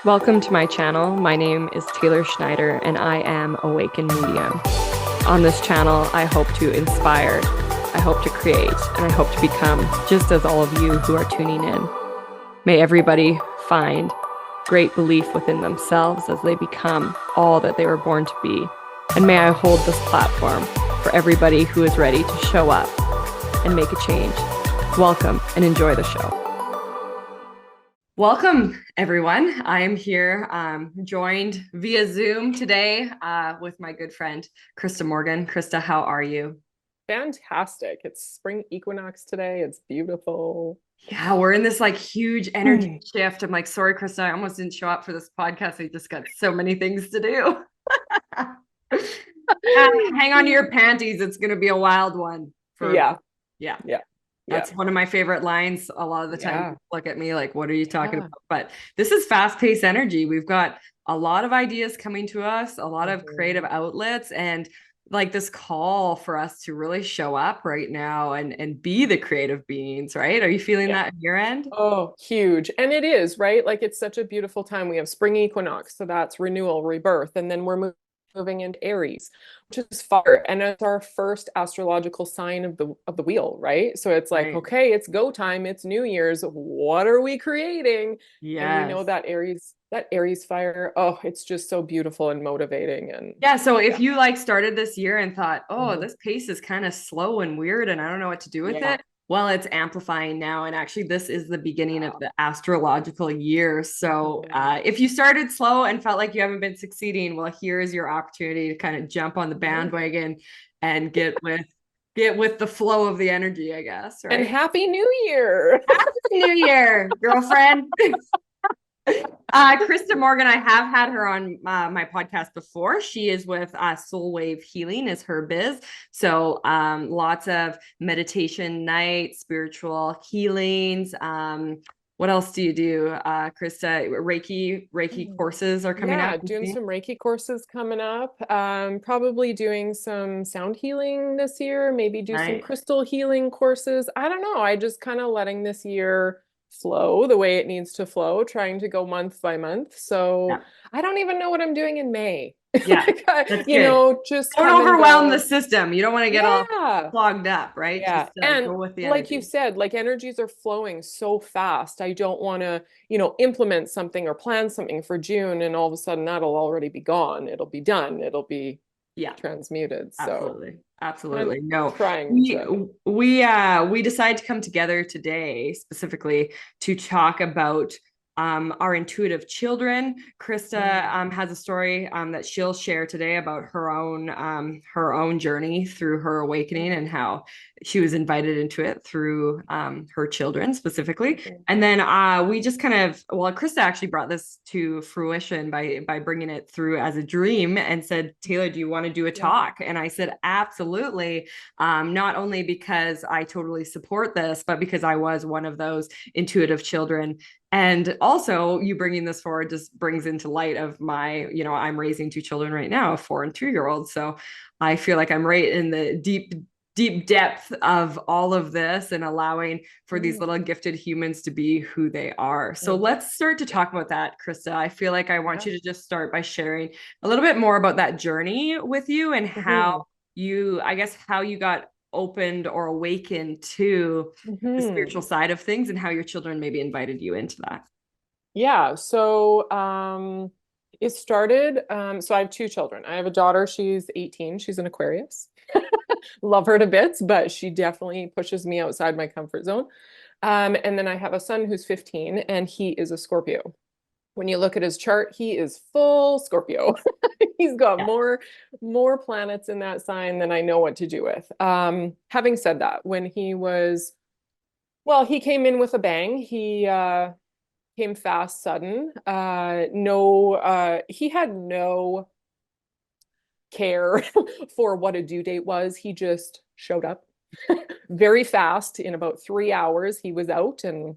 Welcome to my channel. My name is Taylor Schneider and I am Awakened Medium. On this channel, I hope to inspire, I hope to create, and I hope to become just as all of you who are tuning in. May everybody find great belief within themselves as they become all that they were born to be. And may I hold this platform for everybody who is ready to show up and make a change. Welcome and enjoy the show. Welcome, everyone. I am here joined via Zoom today with my good friend, Krista Morgan. Krista, how are you? Fantastic. It's spring equinox today. It's beautiful. Yeah, we're in this like huge energy shift. I'm like, sorry, Krista, I almost didn't show up for this podcast. I just got so many things to do. Hang on to your panties. It's going to be a wild one. Yeah. That's one of my favorite lines. A lot of the time, people look at me like, what are you talking about? But this is fast-paced energy. We've got a lot of ideas coming to us, a lot of creative outlets, and like this call for us to really show up right now and be the creative beings, right? Are you feeling that on your end? Oh, huge. And it is, right? Like it's such a beautiful time. We have spring equinox, so that's renewal, rebirth, and then we're moving into Aries, which is fire, and it's our first astrological sign of the wheel, right? So it's like, okay, it's go time, it's New Year's. What are we creating? And we know that Aries fire, oh, it's just so beautiful and motivating. And yeah, so if you like started this year and thought, oh, this pace is kind of slow and weird and I don't know what to do with it, well, it's amplifying now. And actually, this is the beginning of the astrological year. So if you started slow and felt like you haven't been succeeding, well, here's your opportunity to kind of jump on the bandwagon and get with the flow of the energy, I guess. Right? And Happy New Year. Happy New Year, girlfriend. Krista Morgan, I have had her on my podcast before. She is with Soul Wave Healing is her biz. So lots of meditation nights, spiritual healings. What else do you do, Krista? Reiki courses are coming up. Doing some Reiki courses coming up. Probably doing some sound healing this year, maybe do some crystal healing courses. I don't know. I just kind of letting this year flow the way it needs to flow, trying to go month by month. So I don't even know what I'm doing in May. Yeah, just don't overwhelm the system. You don't want to get all clogged up, right? Yeah. Just, and go with the like energy. you said, like energies are flowing so fast. I don't want to, implement something or plan something for June and all of a sudden that'll already be gone. It'll be done. It'll be transmuted. So Absolutely. No, trying we decided to come together today specifically to talk about our intuitive children. Krista has a story that she'll share today about her own journey through her awakening and how she was invited into it through her children specifically. And then we just Krista actually brought this to fruition by bringing it through as a dream and said, Taylor, do you want to do a talk? And I said, absolutely. Not only because I totally support this, but because I was one of those intuitive children. And also you bringing this forward just brings into light of my, I'm raising two children right now, a 4 and 2-year-old. So I feel like I'm right in the deep depth of all of this and allowing for these little gifted humans to be who they are. So let's start to talk about that, Krista. I feel like I want you to just start by sharing a little bit more about that journey with you and how you got opened or awakened to the spiritual side of things and how your children maybe invited you into that. Yeah. So it started, so I have 2 children. I have a daughter, she's 18, she's an Aquarius. Love her to bits, but she definitely pushes me outside my comfort zone. And then I have a son who's 15 and he is a Scorpio. When you look at his chart, he is full Scorpio. He's got more planets in that sign than I know what to do with. Having said that, when he came in with a bang. He came fast, sudden. He had no care for what a due date was. He just showed up very fast. In about 3 hours, he was out and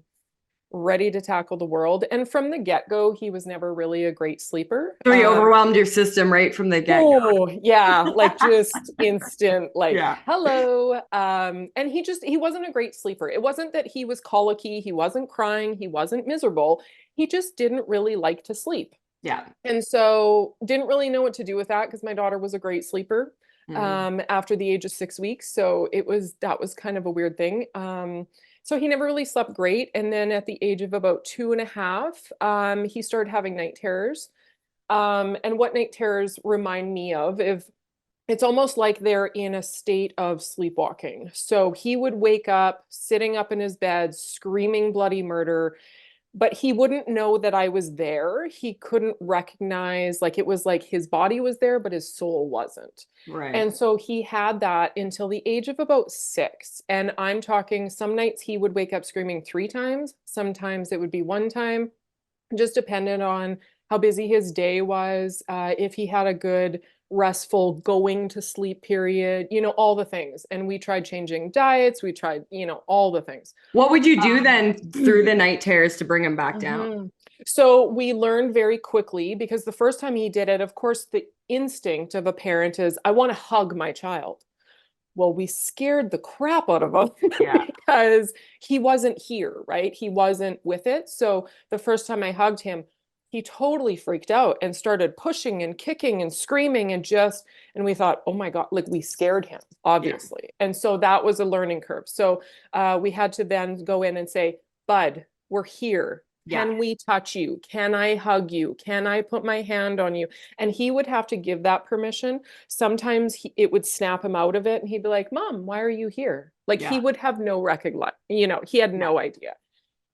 ready to tackle the world. And from the get-go, he was never really a great sleeper. So you overwhelmed your system right from the get-go. Oh, yeah, like just instant, like, Yeah. hello. And he wasn't a great sleeper. It wasn't that he was colicky, he wasn't crying, he wasn't miserable. He just didn't really like to sleep. Yeah. And so didn't really know what to do with that because my daughter was a great sleeper after the age of 6 weeks. So that was kind of a weird thing. So he never really slept great. And then at the age of about 2.5, he started having night terrors. And what night terrors remind me of, if it's almost like they're in a state of sleepwalking. So he would wake up sitting up in his bed, screaming bloody murder, but he wouldn't know that I was there. He couldn't recognize, like it was like his body was there, but his soul wasn't. Right. And so he had that until the age of about 6. And I'm talking some nights he would wake up screaming 3 times. Sometimes it would be 1 time, just depended on how busy his day was, if he had a good restful going to sleep period, all the things. And we tried changing diets, we tried, all the things. What would you do then through the night terrors to bring him back down? So we learned very quickly, because the first time he did it, of course, the instinct of a parent is, I want to hug my child. Well, we scared the crap out of him because he wasn't here, right? He wasn't with it. So the first time I hugged him, he totally freaked out and started pushing and kicking and screaming and we thought, oh my God, like we scared him, obviously. Yeah. And so that was a learning curve. So we had to then go in and say, Bud, we're here. Can we touch you? Can I hug you? Can I put my hand on you? And he would have to give that permission. Sometimes it would snap him out of it and he'd be like, Mom, why are you here? Like he would have no recollection, he had no idea.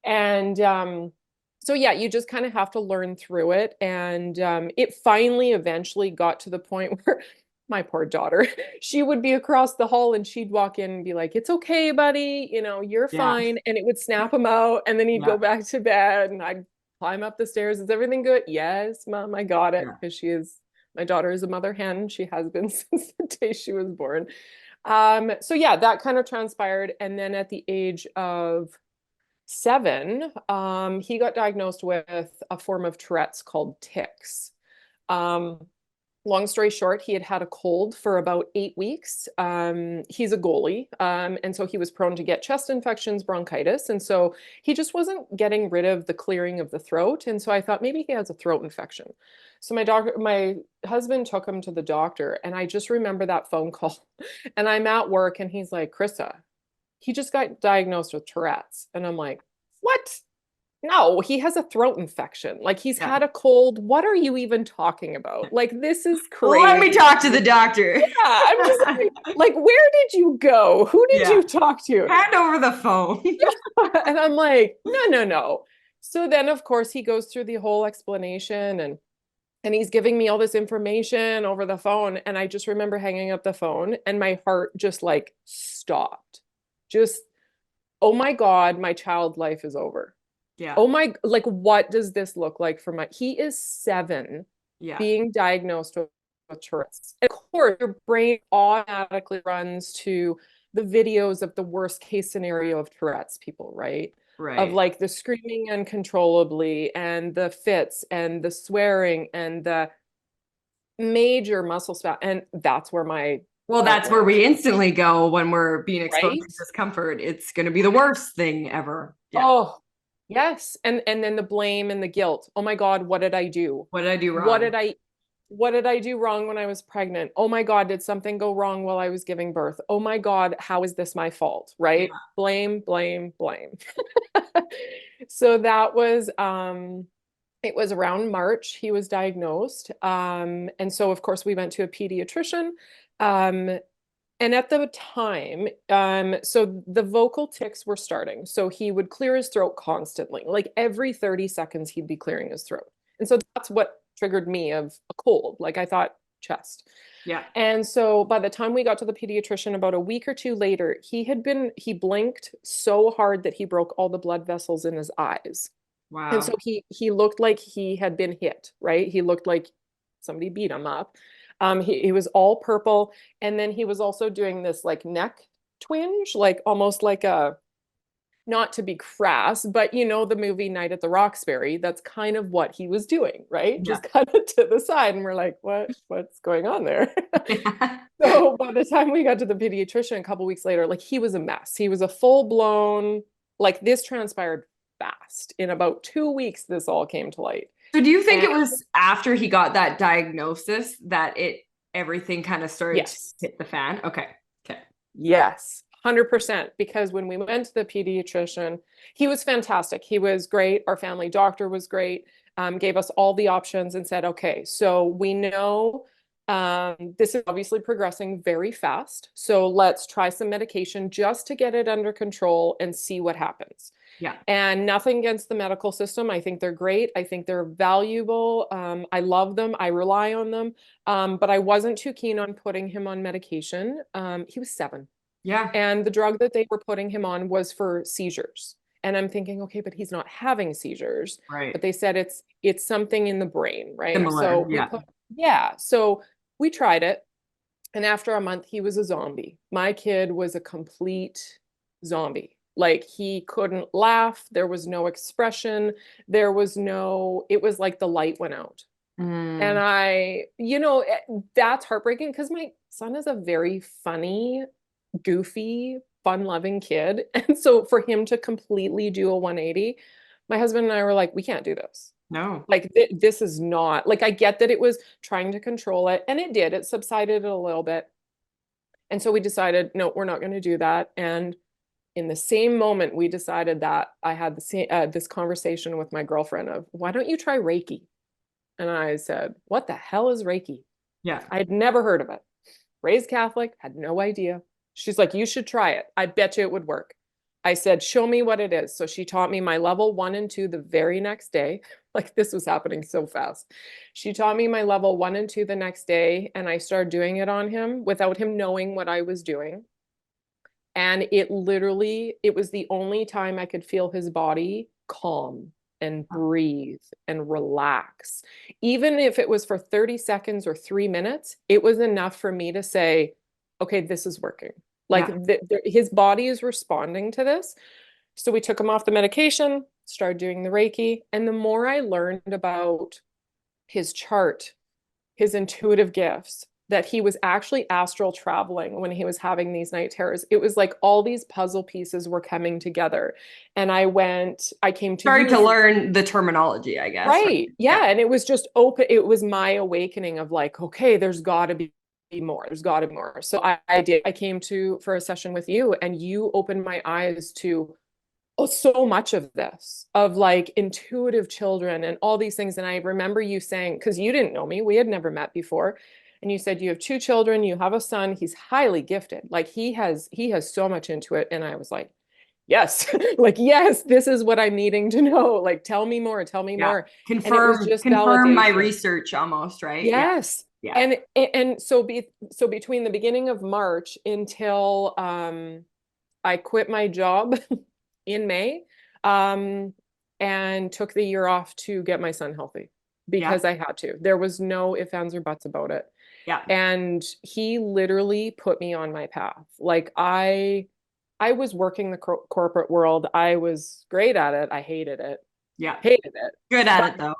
And so yeah, you just kind of have to learn through it. And it finally eventually got to the point where my poor daughter, she would be across the hall and she'd walk in and be like, it's okay, buddy, you're fine. And it would snap him out. And then he'd go back to bed and I'd climb up the stairs. Is everything good? Yes, Mom, I got it. Because my daughter is a mother hen. She has been since the day she was born. So yeah, that kind of transpired. And then at the age of 7, he got diagnosed with a form of Tourette's called tics. Long story short, he had had a cold for about 8 weeks. He's a goalie, and so he was prone to get chest infections, bronchitis, and so he just wasn't getting rid of the clearing of the throat. And so I thought maybe he has a throat infection. So my husband took him to the doctor, and I just remember that phone call. And I'm at work, and he's like, Krista, he just got diagnosed with Tourette's, and I'm like, what? No, he has a throat infection. Like he's had a cold. What are you even talking about? Like this is crazy. Let me talk to the doctor. Yeah, I'm just like, where did you go? Who did you talk to? Hand over the phone. And I'm like, no. So then of course he goes through the whole explanation and he's giving me all this information over the phone. And I just remember hanging up the phone and my heart just like stopped. Just, oh my God, my child life is over. Yeah. Oh my, like, what does this look like for he is 7, being diagnosed with Tourette's. And of course, your brain automatically runs to the videos of the worst case scenario of Tourette's people, right? Right. Of like the screaming uncontrollably and the fits and the swearing and the major muscle spasm. And that's where that's where we instantly go when we're being exposed to discomfort. It's going to be the worst thing ever. Yeah. Oh, yes. And then the blame and the guilt. Oh my God, what did I do? What did I do wrong? What did I do wrong when I was pregnant? Oh my God, did something go wrong while I was giving birth? Oh my God, how is this my fault? Right? Yeah. Blame. So that was it was around March he was diagnosed. And so of course we went to a pediatrician. And at the time, so the vocal tics were starting. So he would clear his throat constantly. Like every 30 seconds, he'd be clearing his throat. And so that's what triggered me of a cold. Like I thought chest. Yeah. And so by the time we got to the pediatrician, about a week or 2 later, he blinked so hard that he broke all the blood vessels in his eyes. Wow. And so he looked like he had been hit, right? He looked like somebody beat him up. He was all purple. And then he was also doing this like neck twinge, like almost like not to be crass, but you know, the movie Night at the Roxbury, that's kind of what he was doing, right? Yeah. Just kind of to the side. And we're like, what's going on there? Yeah. So by the time we got to the pediatrician a couple weeks later, like he was a mess. He was a full blown, like this transpired fast. In about 2 weeks, this all came to light. So do you think And it was after he got that diagnosis that everything kind of started to yes, hit the fan? Okay. Okay. yes, 100%. Because when we went to the pediatrician, he was fantastic. He was great. Our family doctor was great. Gave us all the options and said, okay, so we know this is obviously progressing very fast. So let's try some medication just to get it under control and see what happens. Yeah. And nothing against the medical system. I think they're great. I think they're valuable. I love them. I rely on them. But I wasn't too keen on putting him on medication. He was 7. Yeah. And the drug that they were putting him on was for seizures. And I'm thinking, okay, but he's not having seizures. Right. But they said it's something in the brain, right? Similar. So Yeah. so we tried it. And after a month, he was a zombie. My kid was a complete zombie. Like he couldn't laugh. There was no expression. It was like the light went out. And Mm. that's heartbreaking because my son is a very funny, goofy, fun-loving kid. And so for him to completely do a 180, my husband and I were like, we can't do this. No. Like this is not like I get that it was trying to control it, and it did. It subsided a little bit. And so we decided, no, we're not going to do that. And in the same moment we decided that, I had this conversation with my girlfriend of, why don't you try Reiki? And I said, what the hell is Reiki? Yeah. I had never heard of it. Raised Catholic, had no idea. She's like, you should try it. I bet you it would work. I said, show me what it is. So she taught me my level 1 and 2 the very next day. Like this was happening so fast. She taught me my level 1 and 2 the next day, and I started doing it on him without him knowing what I was doing. And it was the only time I could feel his body calm and breathe and relax. Even if it was for 30 seconds or 3 minutes, it was enough for me to say, okay, this is working. Like Yeah. his body is responding to this. So we took him off the medication, started doing the Reiki. And the more I learned about his chart, his intuitive gifts, that he was actually astral traveling when he was having these night terrors. It was like all these puzzle pieces were coming together. And I came to Started you to learn the terminology, I guess. Right. right. Yeah. Yeah. And it was just open. It was my awakening of like, okay, there's got to be more. There's got to be more. So I came for a session with you, and you opened my eyes to so much of this, of like intuitive children and all these things. And I remember you saying, because you didn't know me, we had never met before. And you said you have 2 children, you have a son, he's highly gifted. Like he has so much into it. And I was like, yes, like, yes, this is what I'm needing to know. Like, tell me more, tell me Yeah. more. And it was just Confirm my validation. research almost, right? Yeah. Yes. Yeah. And so between the beginning of March until I quit my job in May, and took the year off to get my son healthy Yeah. because I had to. There was no ifs, ands, or buts about it. Yeah. And he literally put me on my path. Like I was working the corporate world. I was great at it. I hated it. Yeah. Hated it. Good at But it though.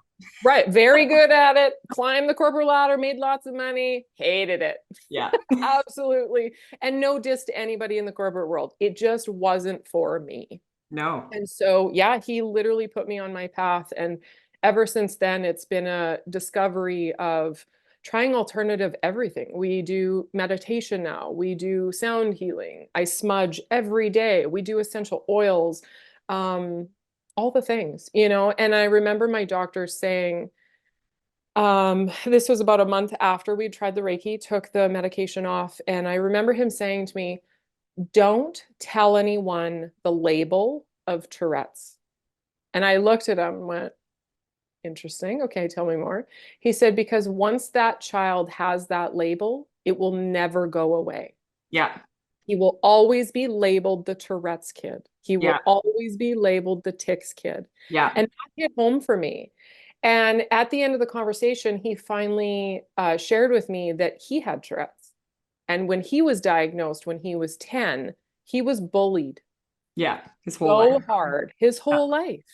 right, very good at it. Climbed the corporate ladder, made lots of money, hated it. Yeah. Absolutely. And no diss to anybody in the corporate world. It just wasn't for me. No. And so, yeah, he literally put me on my path. And ever since then, it's been a discovery of trying alternative everything. We do meditation now. We do sound healing. I smudge every day. We do essential oils, all the things, And I remember my doctor saying, this was about a month after we'd tried the Reiki, took the medication off. And I remember him saying to me, don't tell anyone the label of Tourette's. And I looked at him and went, interesting. Okay, tell me more. He said, because once that child has that label, it will never go away. Yeah. He will always be labeled the Tourette's kid. He will Yeah. always be labeled the tics kid. Yeah. And that hit home for me. And at the end of the conversation, he finally shared with me that he had Tourette's. And when he was diagnosed, when he was 10, he was bullied Yeah. His whole life. So hard his Yeah. whole life.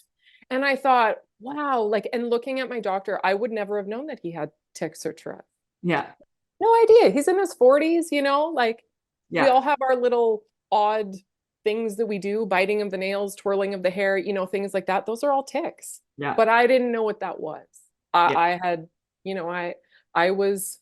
And I thought, wow, like, and looking at my doctor, I would never have known that he had tics or Tourette's. Yeah. No idea. He's in his 40s, like we Yeah. all have our little odd things that we do, biting of the nails, twirling of the hair, things like that. Those are all tics. Yeah. But I didn't know what that was. Yeah. I had, I was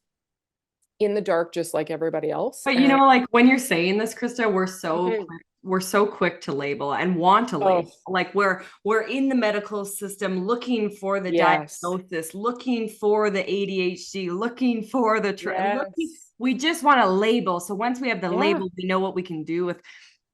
in the dark just like everybody else. But And like when you're saying this, Krista, Mhm. we're so quick to label and want to Oh, label. Like we're in the medical system looking for the yes. diagnosis, looking for the ADHD, looking for the Yes. we just want to label. So once we have the Yeah. label, we know what we can do with.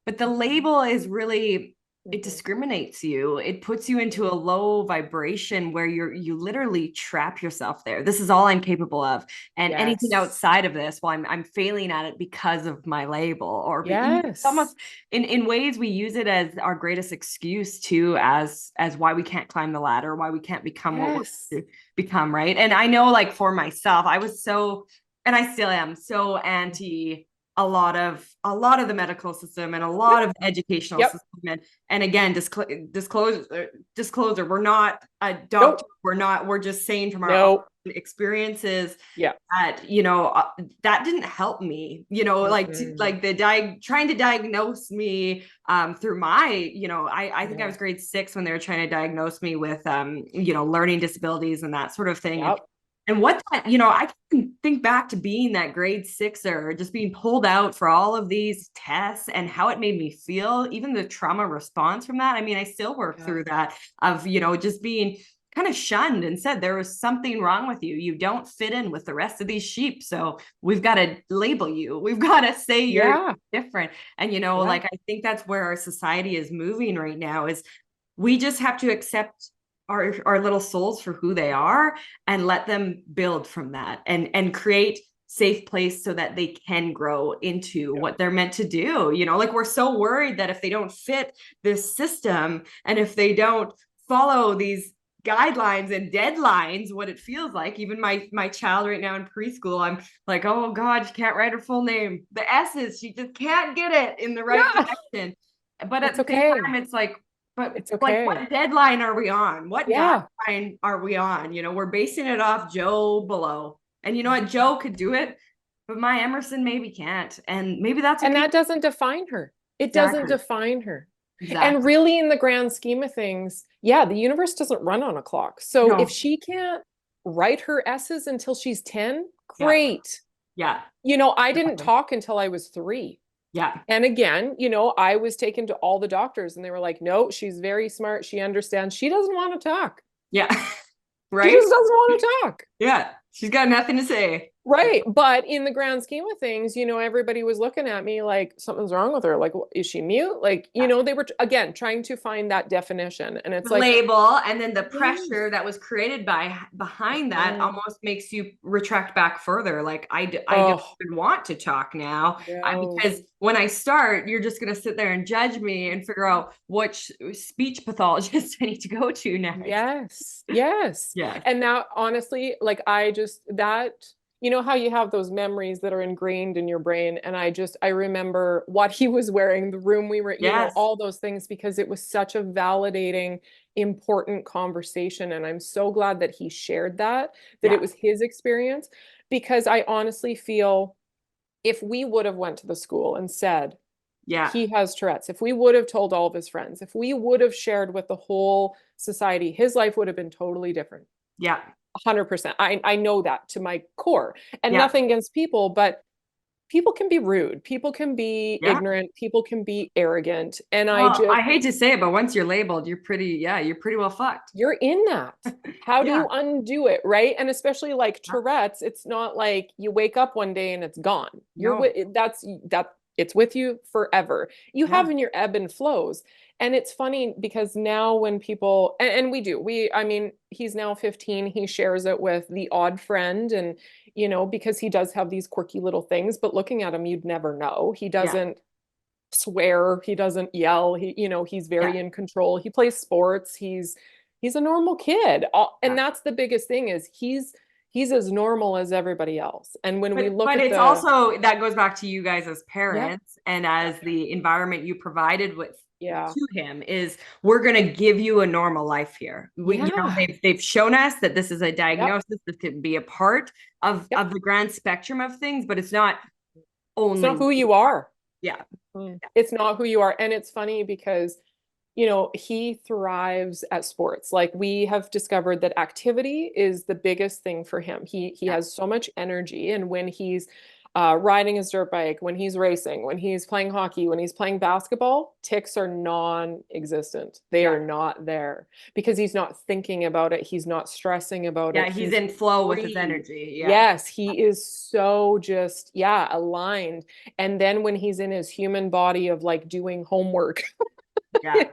But the label is really, it Mhm. discriminates you. It puts you into a low vibration where you literally trap yourself there. This is all I'm capable of. And anything Yes. outside of this, well, I'm failing at it because of my label. It's Yes. almost in ways we use it as our greatest excuse to as why we can't climb the ladder, why we can't become what Yes. we're to become, right? And I know like for myself, I was so, and I still am so anti a lot of the medical system and a lot of the educational Yep. system, and again, disclosure, we're not a doctor, Nope. we're just saying from our own Nope. experiences Yeah. that that didn't help me, Mm-mm. like trying to diagnose me through my, I think I Yeah. was grade 6 when they were trying to diagnose me with learning disabilities and that sort of thing. And Yep. what that, I can think back to being that grade sixer, just being pulled out for all of these tests and how it made me feel, even the trauma response from that. I mean, I still work Yeah. through that of, just being kind of shunned and said there was something wrong with you. You don't fit in with the rest of these sheep. So we've got to label you. We've got to say you're Yeah. different. And, Yeah. like, I think that's where our society is moving right now is we just have to accept our little souls for who they are and let them build from that and create safe place so that they can grow into Yep. what they're meant to do. Like we're so worried that if they don't fit this system and if they don't follow these guidelines and deadlines, what it feels like, even my child right now in preschool, I'm like, oh god, she can't write her full name, the s's, she just can't get it in the right Yeah. direction. But at It's the same okay. time, it's like, but It's like, okay. what deadline are we on? What Yeah. guideline are we on? We're basing it off Joe below. And you know what? Joe could do it, but my Emerson maybe can't. And maybe that's And okay. that doesn't define her. It doesn't Exactly. define her. And Exactly. really, in the grand scheme of things, yeah, the universe doesn't run on a clock. So if No. she can't write her S's until she's 10, Yeah. great. Yeah. I didn't talk until I was 3. Yeah. And again, I was taken to all the doctors and they were like, no, she's very smart. She understands. She doesn't want to talk. Yeah. She Right? just doesn't want to talk. Yeah. She's got nothing to say. Right. But in the grand scheme of things, everybody was looking at me like something's wrong with her. Like, is she mute? Like, Yeah. they were, again, trying to find that definition. And it's The like, label and then the yes. pressure that was created behind that Mm. almost makes you retract back further. Like I don't Oh, even want to talk now, no. because when I start, you're just going to sit there and judge me and figure out which speech pathologist I need to go to next. Yes. Yes. Yeah. And now, honestly, like, how you have those memories that are ingrained in your brain. And I remember what he was wearing, the room we were, Yes. all those things, because it was such a validating, important conversation. And I'm so glad that he shared that Yeah. it was his experience, because I honestly feel if we would have went to the school and said, Yeah. he has Tourette's, if we would have told all of his friends, if we would have shared with the whole society, his life would have been totally different. Yeah. 100%. I know that to my core, and Yeah. nothing against people, but people can be rude. People can be Yeah. ignorant. People can be arrogant. And Well, I hate to say it, but once you're labeled, you're pretty well fucked. you're in that. How do Yeah. you undo it? Right. And especially like Tourette's, it's not like you wake up one day and it's gone. You're No. with it's with you forever. You Yeah. have in your ebb and flows. And it's funny because now when people, and I mean, he's now 15, he shares it with the odd friend, and, because he does have these quirky little things, but looking at him, you'd never know. He Yeah. doesn't swear, he doesn't yell, he's very Yeah. in control. He plays sports. He's a normal kid. Yeah. And that's the biggest thing is he's as normal as everybody else. And when we look But at it's also that goes back to you guys as yeah, parents and as the environment you provided with Yeah. to him is, we're going to give you a normal life here. Yeah. They've shown us that this is a Yep. diagnosis that could be a part Yep. of the grand spectrum of things, but it's not It's not only. who you are. Yeah. It's not who you are. And it's funny because, he thrives at sports. Like we have discovered that activity is the biggest thing for him. He Yeah. has so much energy. And when he's riding his dirt bike, when he's racing, when he's playing hockey, when he's playing basketball, tics are non-existent. They Yeah. are not there because he's not thinking about it. He's not stressing about it. Yeah. He's in flow with his Free. energy. Yeah. Yes, he is so just, yeah, aligned. And then when he's in his human body of like doing homework, Yeah.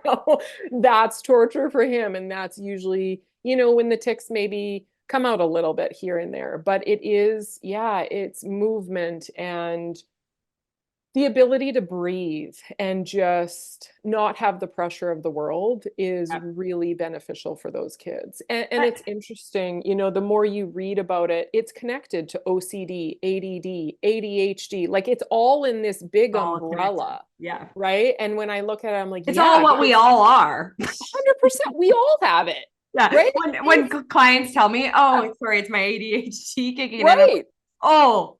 that's torture for him. And that's usually, when the tics maybe come out a little bit here and there. But it is, yeah, it's movement and the ability to breathe and just not have the pressure of the world is Yeah. really beneficial for those kids. And it's interesting, the more you read about it, it's connected to OCD, ADD, ADHD. Like it's all in this big All connected. umbrella, Yeah. right? And when I look at it, I'm like, It's all yeah, what we because all are. 100% we all have it, Yeah. right? When clients tell me, "Oh, sorry, it's my ADHD kicking in," I'm like, Right. "Oh,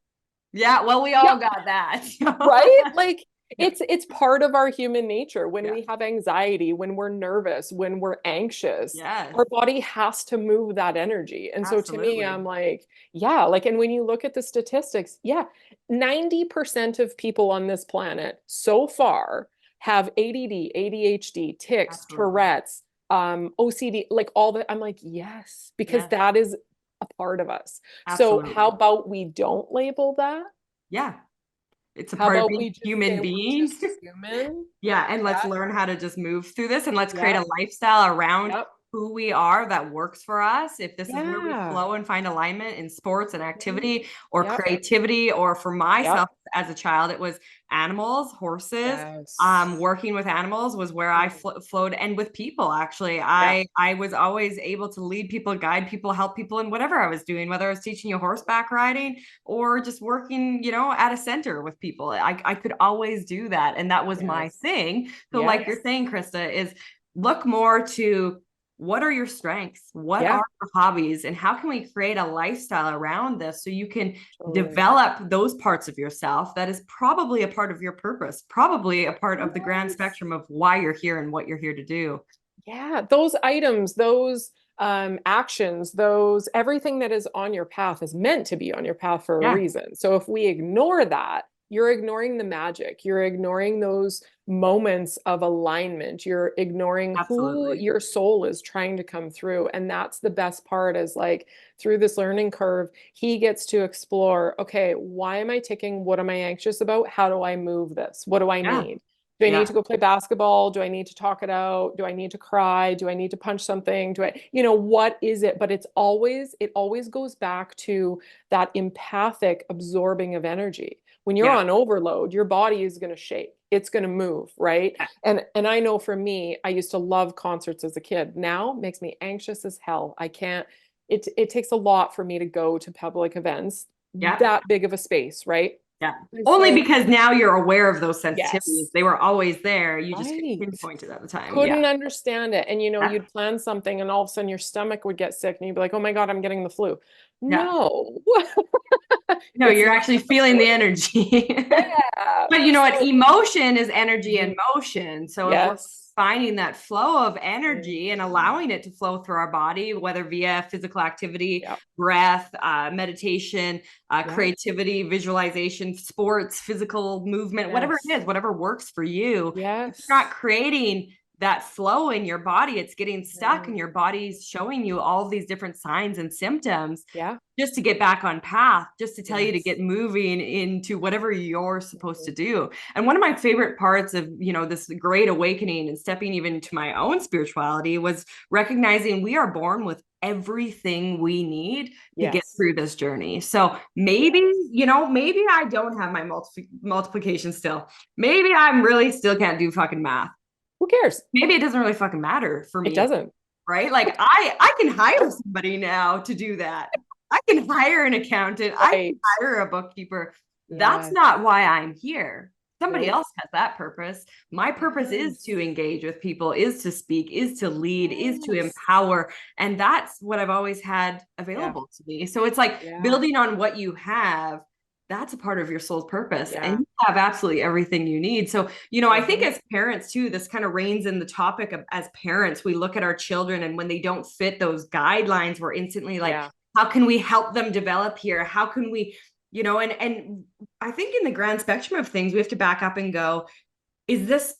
yeah, well, we Yeah. all got that." Right? Like Yeah. it's part of our human nature. When Yeah. we have anxiety, when we're nervous, when we're anxious, Yes. our body has to move that energy. And so to me, I'm Absolutely. like, yeah, like, and when you look at the statistics, yeah, 90% of people on this planet so far have ADD, ADHD, tics, Absolutely. Tourette's, OCD, like all that. I'm like, yes, because Yes. that is a part of us. So how Absolutely. about we don't label that? Yeah. It's a How part of about being we a just say human we're being. just human? Yeah, and let's Yeah, learn how to just move through this, and let's create yeah, a lifestyle around yep, who we are that works for us. If this is where we yeah, flow and find alignment in sports and mhm, activity or yep, creativity, or for yep, myself as a child, it was animals, horses. yes, Working with animals was where I mhm, flowed, and with people. Actually, yep, I was always able to lead people, guide people, help people in whatever I was doing, whether I was teaching you horseback riding or just working, at a center with people. I could always do that. And that was my yes, thing. So, like yes, you're saying, Krista, is look more to what are your strengths? What yeah, are your hobbies? And how can we create a lifestyle around this so you can totally. develop those parts of yourself that is probably a part of your purpose, probably a part of the grand Yes. spectrum of why you're here and what you're here to do. Yeah, those items, those actions, those everything that is on your path is meant to be on your path for a Yeah, reason. So if we ignore that, you're ignoring the magic. You're ignoring those moments of alignment. You're ignoring who absolutely. your soul is trying to come through. And that's the best part is like through this learning curve, he gets to explore, okay, why am I ticking? What am I anxious about? How do I move this? What do I Yeah, need? Do I need yeah, to go play basketball? Do I need to talk it out? Do I need to cry? Do I need to punch something? What is it? But it always goes back to that empathic absorbing of energy. When you're yeah, on overload, your body is going to shake. It's going to move, right? yeah, And I know for me, I used to love concerts as a kid. Now it makes me anxious as hell. I can't, it takes a lot for me to go to public events, yeah. that big of a space, right? Yeah. And Only so, because now you're aware of those sensitivities. yes. They were always there. You just couldn't Right. pinpoint it at the time. Yeah. Couldn't understand it. And Yeah. you'd plan something and all of a sudden your stomach would get sick and you'd be like, oh my God, I'm getting the flu. Yeah. No, No, it's you're not actually the feeling flu. the energy. Yeah. But you know what? So, Emotion is energy in mhm, motion. So if we're yes. finding that flow of Mhm. energy and allowing it to flow through our body, whether via physical activity, Yep. breath, meditation, Yep. creativity, visualization, sports, physical movement, whatever it Yes. is, whatever works for you, if you're not Yes. creating that flow in your body, it's getting stuck Mm. and your body's showing you all these different signs and symptoms Yeah. just to get back on path, just to tell you to get Yes. moving into whatever you're supposed to Mhm. do. And one of my favorite parts of, this great awakening and stepping even into my own spirituality was recognizing we are born with everything we need to get Yes. through this journey. So maybe, Yes. maybe I don't have my multiplication still. Maybe I'm really still can't do fucking math. Who cares? Maybe it doesn't really fucking matter for It me, doesn't. right? Like I can hire somebody now to do that. I can hire an accountant. I can Right. hire a bookkeeper. That's Yes. not why I'm here. Somebody right? else has that purpose. My purpose is Yes. to engage with people, is to speak, is to lead, is to Yes. empower. And that's what I've always had Yeah. available to me. So it's like Yeah. building on what you have. That's a part of your soul's purpose. And Yeah. you have absolutely everything you need. So, I think as parents too, this kind of reigns in the topic of as parents, we look at our children and when they don't fit those guidelines, we're instantly like, Yeah. how can we help them develop here? How can we, and I think in the grand spectrum of things, we have to back up and go,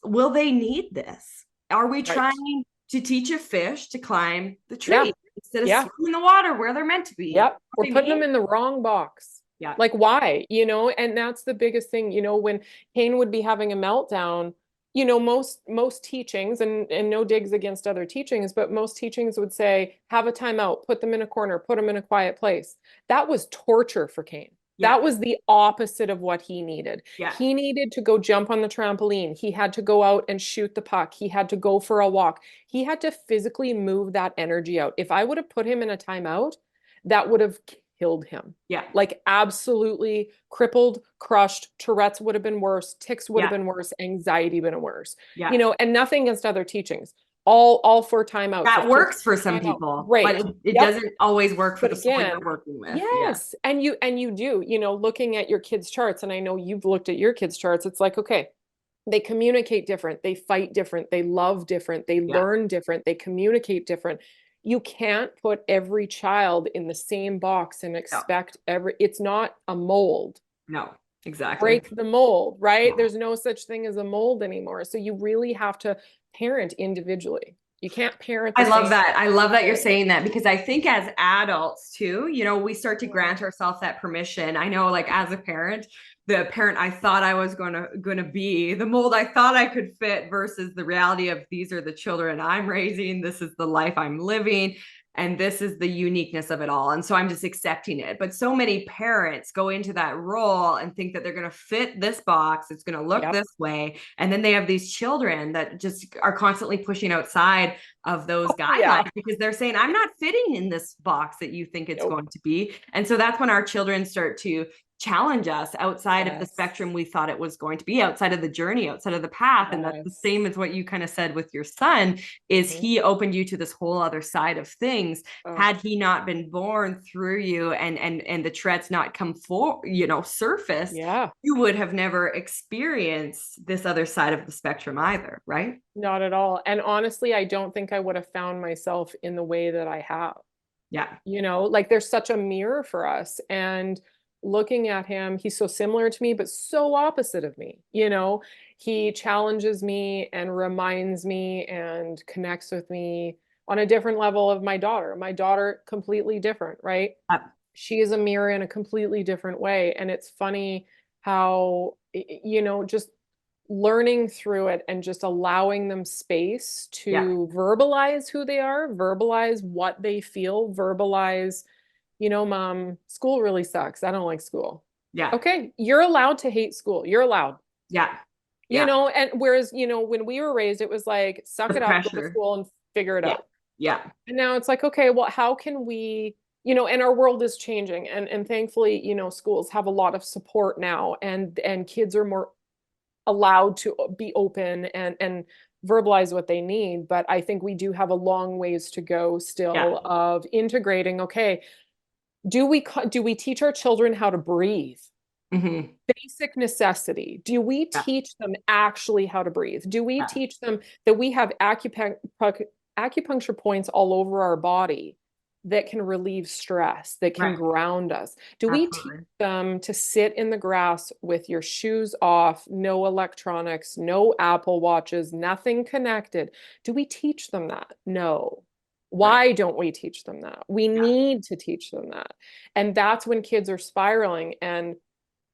will they need this? Are we Right. trying to teach a fish to climb the Yeah. tree instead of Yeah. swimming in the water where they're meant to be? Yep. We're putting them in the wrong box. Yeah. Like, why? And that's the biggest thing, when Kane would be having a meltdown, most teachings, and no digs against other teachings, but most teachings would say, have a timeout, put them in a corner, put them in a quiet place. That was torture for Kane. Yeah. That was the opposite of what he needed. Yeah. He needed to go jump on the trampoline. He had to go out and shoot the puck. He had to go for a walk. He had to physically move that energy out. If I would have put him in a timeout, that would have killed him. Yeah. Like absolutely crippled, crushed. Tourette's would have been worse. Tics would have Yeah. been worse. Anxiety been worse. Yeah. And nothing against other teachings. All for timeouts. That If kids works for some time out, people, great. but it Yep. doesn't always work for But the soul again, you're working with. Yeah. yes. And you do, looking at your kids' charts, and I know you've looked at your kids' charts, it's like, okay, they communicate different, they fight different, they love different, they Yeah. learn different, they communicate different. You can't put every child in the same box and expect it's not a mold. No, exactly. Break the mold, right? Yeah. There's no such thing as a mold anymore. So you really have to parent individually. You can't parent the I love same. that. I love that you're saying that because I think as adults too, we start to grant ourselves that permission. I know, like as a parent, the parent I thought I was gonna be, the mold I thought I could fit versus the reality of these are the children I'm raising, this is the life I'm living, and this is the uniqueness of it all. And so I'm just accepting it. But so many parents go into that role and think that they're going to fit this box, it's going to look this way. And then they have these children that just are constantly pushing outside of those guidelines because they're saying, I'm not fitting in this box that you think it's going to be. And so that's when our children start to challenge us outside of the spectrum we thought it was going to be, outside of the journey, outside of the path. And that's the same as what you kind of said with your son, is he opened you to this whole other side of things. Had he not been born through you and the Tourette's not come surface, you would have never experienced this other side of the spectrum either, right? Not at all. And honestly, I don't think I would have found myself in the way that I have. Yeah. Like there's such a mirror for us. And looking at him, he's so similar to me, but so opposite of me. He challenges me and reminds me and connects with me on a different level of my daughter. My daughter, completely different, right? She is a mirror in a completely different way. And it's funny how, just learning through it and just allowing them space to verbalize who they are, verbalize what they feel, verbalize, Mom, school really sucks. I don't like school. Yeah. Okay. You're allowed to hate school. You're allowed. Yeah. And whereas, when we were raised, it was like, suck it up, go to school and figure it out. Yeah. And now it's like, okay, well, how can we, and our world is changing. And thankfully, schools have a lot of support now and kids are more allowed to be open and verbalize what they need. But I think we do have a long ways to go still of integrating, okay, do we teach our children how to breathe? Basic necessity. Do we teach them actually how to breathe? Do we teach them that we have acupuncture points all over our body that can relieve stress, that can ground us? Do we teach them to sit in the grass with your shoes off, no electronics, no Apple Watches, nothing connected? Do we teach them that? No. Why don't we teach them that? We need to teach them that. And that's when kids are spiraling. And,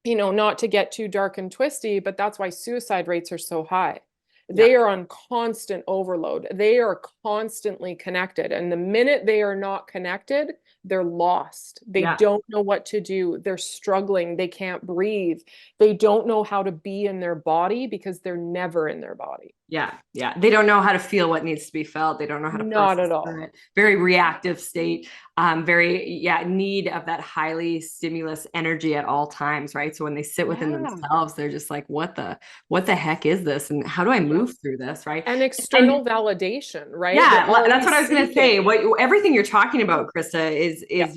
not to get too dark and twisty, but that's why suicide rates are so high. They are on constant overload. They are constantly connected. And the minute they are not connected, they're lost. They don't know what to do. They're struggling. They can't breathe. They don't know how to be in their body because they're never in their body. Yeah, yeah. They don't know how to feel what needs to be felt. They don't know how to Not process at all. through it. Very reactive state. Very, yeah, need of that highly stimulus energy at all times, right? So when they sit within Yeah. themselves, they're just like, what the heck is this? And how do I Yep. move through this, right? And And external validation, right? They're yeah, that's what always I was going to say. seeking. Everything you're talking about, Krista, is Yep.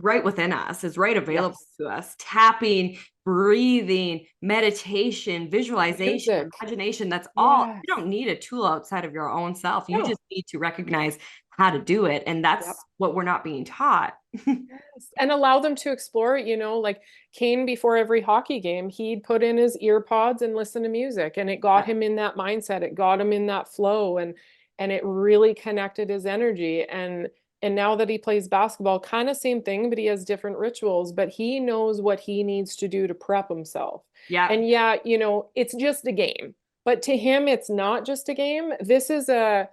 right within us, is right available Yes. to us. Tapping, breathing, meditation, visualization, Music. imagination. That's all. Yes. You don't need a tool outside of your own self. You No. just need to recognize how to do it, and Yep. that's what we're not being taught. Yes. And allow them to explore, like Kane before every hockey game, he'd put in his ear pods and listen to music, and it got Yeah. him in that mindset. It got him in that flow, and it really connected his energy. And now that he plays basketball, kind of same thing, but he has different rituals, but he knows what he needs to do to prep himself. Yeah. And yeah, it's just a game. But to him, it's not just a game. This is a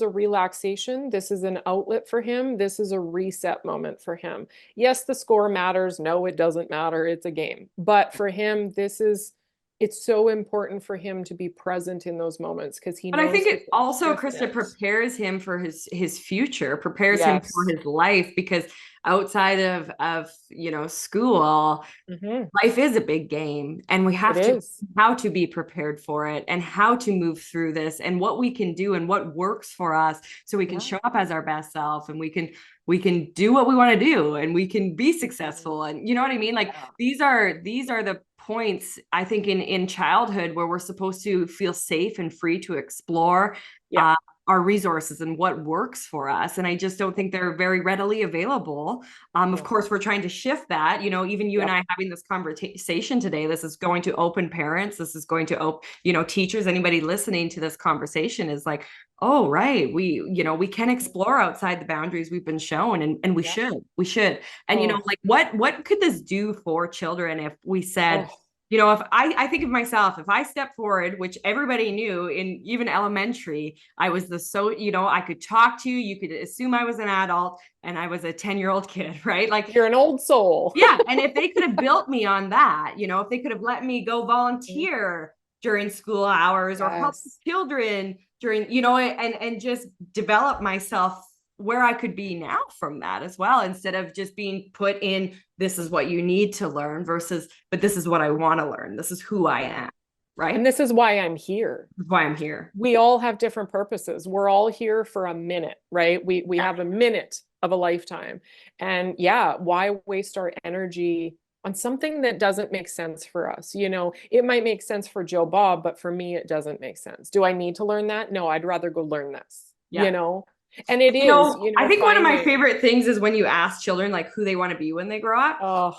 relaxation. This is an outlet for him. This is a reset moment for him. Yes, the score matters. No, it doesn't matter. It's a game. But for him, it's so important for him to be present in those moments because he But I knows think he it can also, shift Krista, it. prepares him for his future, prepares him for Yes. his life, because outside of school, Hmm. life is a big game, and we It have to is. how to be prepared for it, and how to move through this, and what we can do and what works for us, so we can Yeah. show up as our best self, and we can do what we want to do, and we can be successful. And you know what I mean? Like, Yeah. these are the points, I think, in childhood, where we're supposed to feel safe and free to explore Yeah. uh, our resources and what works for us. And I just don't think they're very readily available. Of No. course, we're trying to shift that. Even you and Yep. I having this conversation today, this is going to open parents. This is going to open, teachers, anybody listening to this conversation is like, oh, right. We can explore outside the boundaries we've been shown, and we Yeah. should. And, Oh. like, what could this do for children if we said, Oh. if I think of myself, if I step forward, which everybody knew in even elementary, I was I could talk to you, you could assume I was an adult, and I was a 10-year-old kid, right? Like, You're an old soul. yeah. And if they could have built me on that, if they could have let me go volunteer during school hours, or help Yes. children during, and just develop myself where I could be now from that as well, instead of just being put in, this is what you need to learn, versus, but this is what I want to learn. This is who I Yeah. am, And right? this is why I'm here. This is why I'm here. We all have different purposes. We're all here for a minute, right? We Yeah. have a minute of a lifetime. And yeah, why waste our energy on something that doesn't make sense for us? It might make sense for Joe Bob, but for me, it doesn't make sense. Do I need to learn that? No, I'd rather go learn this, Yeah. And it is, I think one of my finding, favorite things is when you ask children, like, who they want to be when they grow up. oh,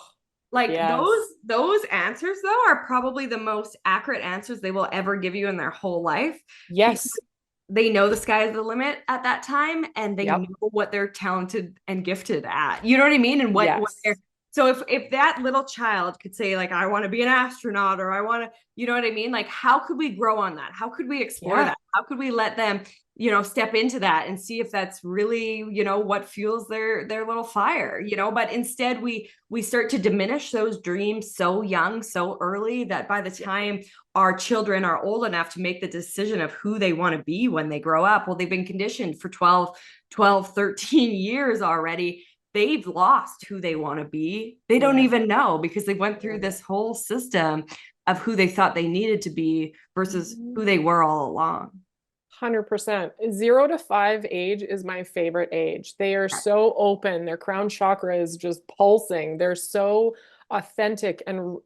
Like, those yes, those answers, though, are probably the most accurate answers they will ever give you in their whole life, because yes, they know the sky is the limit at that time, and they yep, know what they're talented and gifted at. You know what I mean? And what they're, yes, so if that little child could say, like, I want to be an astronaut, or I want to, you know what I mean? Like, how could we grow on that? How could we explore yeah, that? How could we let them, step into that and see if that's really, what fuels their little fire, but instead we start to diminish those dreams so young, so early, that by the yeah, time our children are old enough to make the decision of who they want to be when they grow up, well, they've been conditioned for 12, 13 years already. They've lost who they want to be. They don't yeah. even know, because they went through this whole system of who they thought they needed to be versus Mhm. who they were all along. 100%. 0 to 5 age is my favorite age. They are so open. Their crown chakra is just pulsing. They're so authentic and,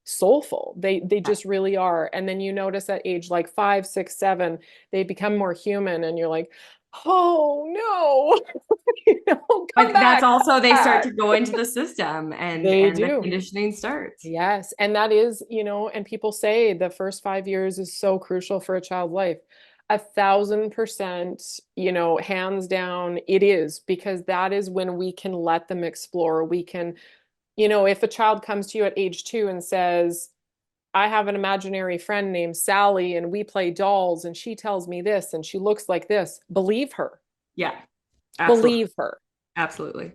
soulful. They just really are. And then you notice at age like 5, 6, 7, they become more human and you're like, oh no, come But that's back, also, come they start back. to go into the system, and They the do. conditioning starts. Yes. And that is, and people say the first 5 years is so crucial for a child's life. 1,000%, hands down, it is, because that is when we can let them explore. We can, if a child comes to you at age 2 and says, I have an imaginary friend named Sally and we play dolls and she tells me this and she looks like this, believe her. Yeah, absolutely. Believe her. Absolutely.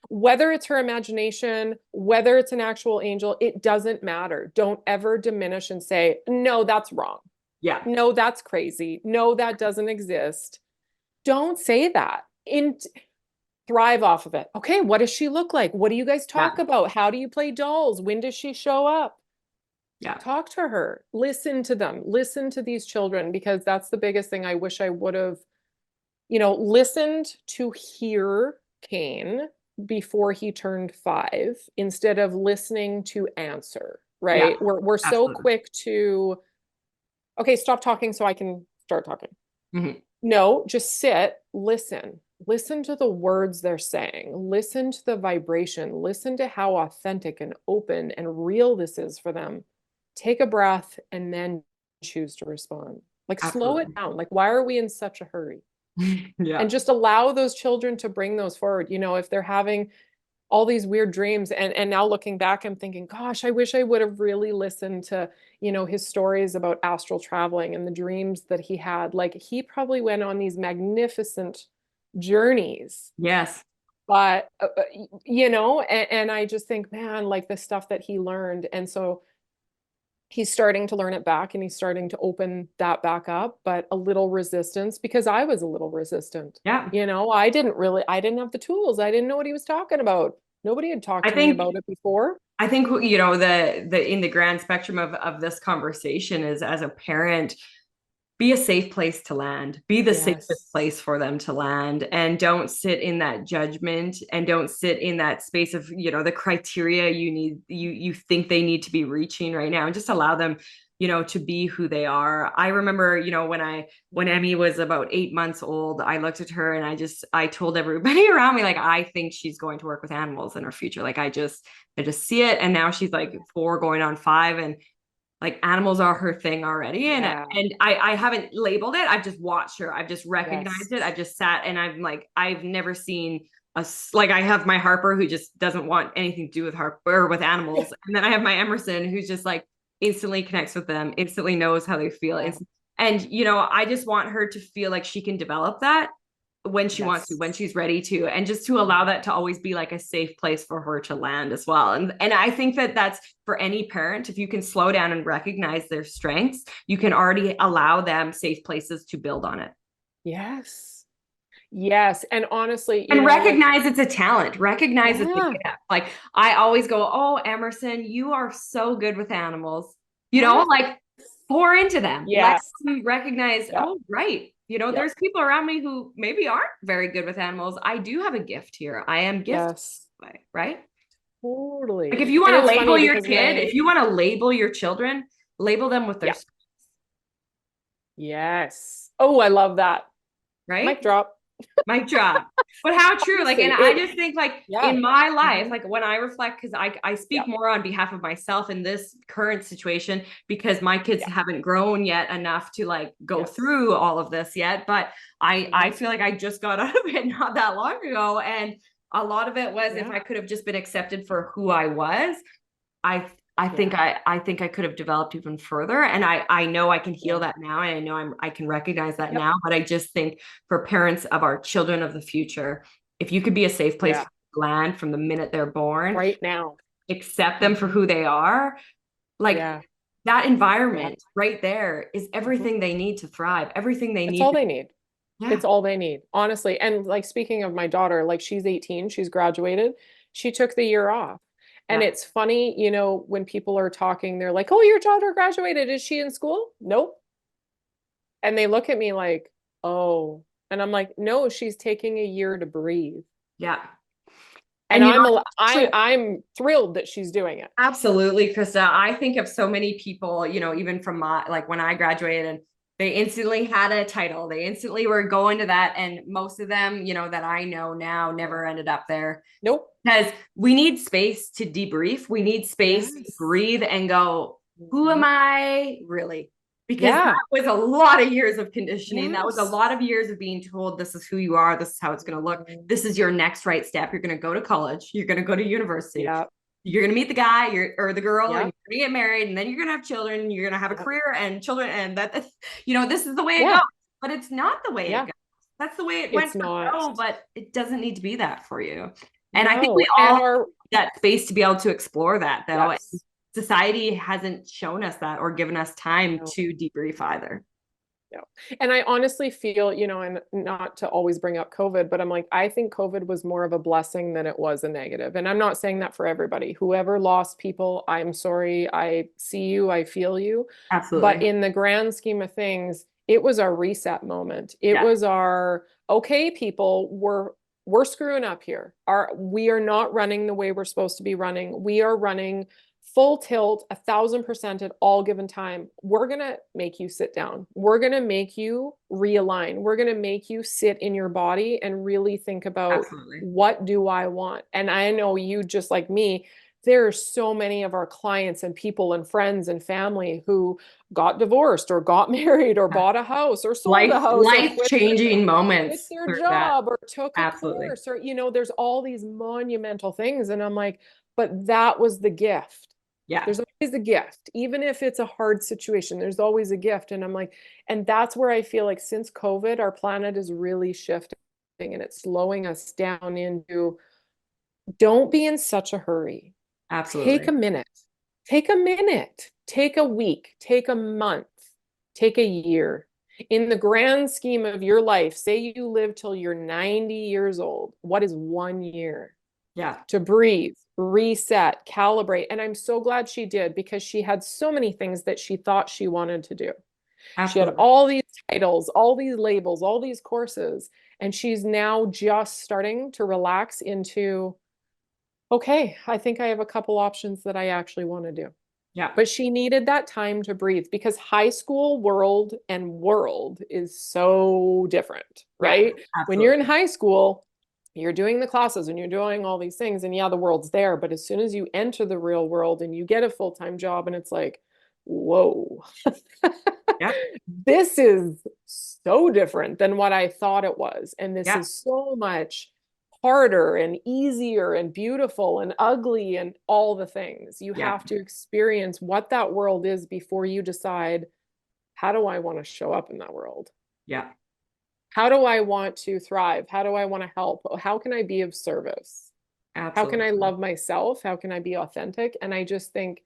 Whether it's her imagination, whether it's an actual angel, it doesn't matter. Don't ever diminish and say, no, that's wrong. Yeah. No, that's crazy. No, that doesn't exist. Don't say that. Thrive off of it. Okay, what does she look like? What do you guys talk Yeah. about? How do you play dolls? When does she show up? Yeah. Talk to her. Listen to them. Listen to these children, because that's the biggest thing. I wish I would have, listened to hear Kane before he turned 5 instead of listening to answer, Yeah. right? We're so Absolutely. quick to, okay, stop talking so I can start talking. Mhm. No, just sit, listen. Listen to the words they're saying. Listen to the vibration. Listen to how authentic and open and real this is for them. Take a breath and then choose to respond. Like, slow it Absolutely. down. Like, why are we in such a hurry? Yeah. And just allow those children to bring those forward. If they're having all these weird dreams, and now looking back, I'm thinking, gosh, I wish I would have really listened to his stories about astral traveling and the dreams that he had. Like, he probably went on these magnificent journeys, Yes. but and I just think, man, like the stuff that he learned. And so he's starting to learn it back, and he's starting to open that back up, but a little resistance, because I was a little resistant. Yeah. I didn't have the tools. I didn't know what he was talking about. Nobody had talked I to me think about it before. I think the in the grand spectrum of this conversation is, as a parent, be a safe place to land, be the safest Yes. place for them to land, and don't sit in that judgment, and don't sit in that space of the criteria you think they need to be reaching right now, and just allow them to be who they are. I remember when Emmy was about 8 months old, I looked at her and I told everybody around me, like, I think she's going to work with animals in her future. Like, I just see it. And now she's like 4 going on 5, and like animals are her thing already. And Yeah. I haven't labeled it. I've just watched her. I've just Yes. recognized it. I've just sat, and I'm like, I've never seen like, I have my Harper, who just doesn't want anything to do with Harper or with animals. And then I have my Emerson, who's just like instantly connects with them, instantly knows how they feel. Yeah. And I just want her to feel like she can develop that when she wants to, Yes. when she's ready to, and just to allow that to always be like a safe place for her to land as well. And I think that that's for any parent. If you can slow down and recognize their strengths, you can already allow them safe places to build on it. Yes. Yes. And honestly, And recognize it's a talent, recognize it's a yeah. gift. Like, I always go, oh, Emerson, you are so good with animals, Yes. like, pour into them, let Yes. them recognize, Yep. oh, right, Yep. there's people around me who maybe aren't very good with animals. I do have a gift here. I am gifted, Yes. right? Like, if Totally. you And want to it's label funny your because kid, if you want to label your children, label them with their yeah. Yes. Oh, I love that. Mic right. drop. Mic drop. But how true, like, Honestly, and I just think, like, yeah. in my life, Mhm. like, when I reflect, because I Yeah. speak more on behalf of myself in this current situation, because my kids Yeah. haven't grown yet enough to like go Yes. through all of this yet. But I Mhm. feel like I just got out of it not that long ago, and a lot of it was, if Yeah. I could have just been accepted for who I was, I I think Yeah. I think I could have developed even further. And I know I can heal Yeah. that now, and I know I can recognize that Yep. now. But I just think, for parents of our children of the future, if you could be a safe place Yeah. for land from the minute they're born, Right now. accept them for who they are, like, Yeah. that Yeah. environment right there is Mhm. everything they need to thrive, everything they It's need all to, they need. yeah. It's all they need, honestly. And like, speaking of my daughter, like, she's 18, she's graduated. She took the year off. And Yeah. it's funny, when people are talking, they're like, "Oh, your daughter graduated. Is she in school?" Nope. And they look at me like, "Oh." And I'm like, "No, she's taking a year to breathe." Yeah. And And I'm thrilled that she's doing it. absolutely, Krista. I think of so many people, even from my, like, when I graduated, and they instantly had a title, they instantly were going to that. And most of them, that I know now, never ended up there, Nope. because we need space to debrief. We need space to Yes. breathe and go, who am Mhm. I really? Because that Yeah. was a lot of years of conditioning. That was a Yes. lot of years of being told, this is who you are. This is how it's going to look. Mhm. This is your next right step. You're going to go to college. You're going to go to university. Yep. You're going to meet the guy, or the girl, and Yep. you're going to get married, and then you're going to have children. You're going to have a Yep. career and children. And this is the way it goes. Yeah. But it's not the way it Yeah. goes. That's the way it went It's for not. Joe, but it doesn't need to be that for you. And I think we No. And all our need that space to be able to explore that, though. yes. society hasn't shown us that or given us time No. to debrief either. No. And I honestly feel, you know, and not to always bring up COVID, but I'm like, I think COVID was more of a blessing than it was a negative. And I'm not saying that for everybody. Whoever lost people, I'm sorry. I see you, I feel you. But Absolutely. in the grand scheme of things, it was our reset moment. It Yeah, was our, okay, people, we're screwing up here. We are not running the way we're supposed to be running. We are running full tilt, 1,000% at all given time. We're going to make you sit down. We're going to make you realign. We're going to make you sit in your body and really think about, absolutely. what do I want? And I know you, just like me, there are so many of our clients and people and friends and family who got divorced or got married or Yeah. bought a house or sold a house or Life changing quit moments their through that. job or took a Absolutely. course, or, you know, there's all these monumental things. And I'm like, but that was the gift. Yeah, There's always a gift. Even if it's a hard situation, there's always a gift. And I'm like, and that's where I feel like since COVID, our planet is really shifting and it's slowing us down into, don't be in such a hurry. Take a absolutely. minute. Take a minute. Take a week. Take a month. Take a year. In the grand scheme of your life, say you live till you're 90 years old. What is 1 year? Yeah, To breathe, reset, calibrate. And I'm so glad she did, because she had so many things that she thought she wanted to do. She had absolutely. all these titles, all these labels, all these courses, and she's now just starting to relax into, okay, I think I have a couple options that I actually want to do. Yeah, But she needed that time to breathe, because high school world and world is so different, yeah, right? When you're in absolutely. high school, you're doing the classes and you're doing all these things, and yeah, the world's there. But as soon as you enter the real world and you get a full-time job, and it's like, whoa, Yeah, this is so different than what I thought it was. And this yeah, is so much harder and easier and beautiful and ugly and all the things. You yeah, have to experience what that world is before you decide, how do I want to show up in that world? yeah, How do I want to thrive? How do I want to help? How can I be of service? How can I absolutely. love myself? How can I be authentic? And I just think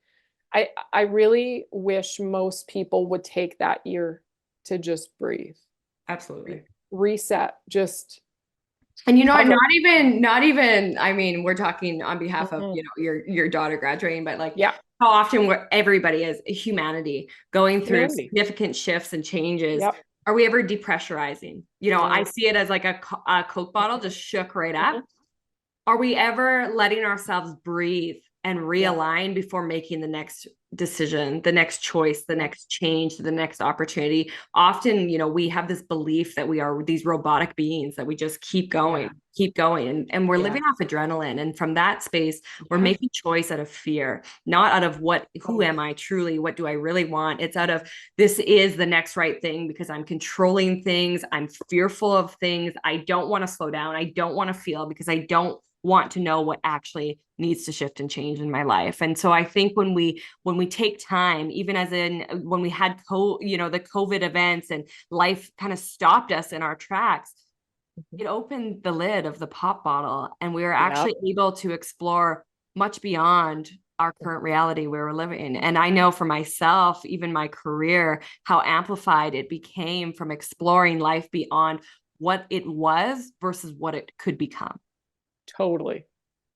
I really wish most people would take that year to just breathe, Absolutely. reset, just And you know what, cover. not even, I mean, we're talking on behalf of, Mhm. your daughter graduating, but like Yeah, how often where everybody is humanity going through humanity. significant shifts and changes. Yep. Are we ever depressurizing? I No. see it as like a Coke bottle just shook right up. Mhm. Are we ever letting ourselves breathe and Yeah, realign before making the next decision, the next choice, the yeah, next change, the next opportunity? Often, we have this belief that we are these robotic beings that we just yeah, keep going, and we're yeah, living off adrenaline. And from that space, we're yeah. making choice out of fear, not out of who Totally. am I truly? What do I really want? It's out of, this is the next right thing because I'm controlling things. I'm fearful of things. I don't want to slow down. I don't want to feel because I don't want to know what actually needs to shift and change in my life. And so I think when we take time, even as in when we had the COVID events and life kind of stopped us in our tracks, Mhm. it opened the lid of the pop bottle and we were Yeah, actually able to explore much beyond our current reality we were living in. And I know for myself, even my career, how amplified it became from exploring life beyond what it was versus what it could become. totally.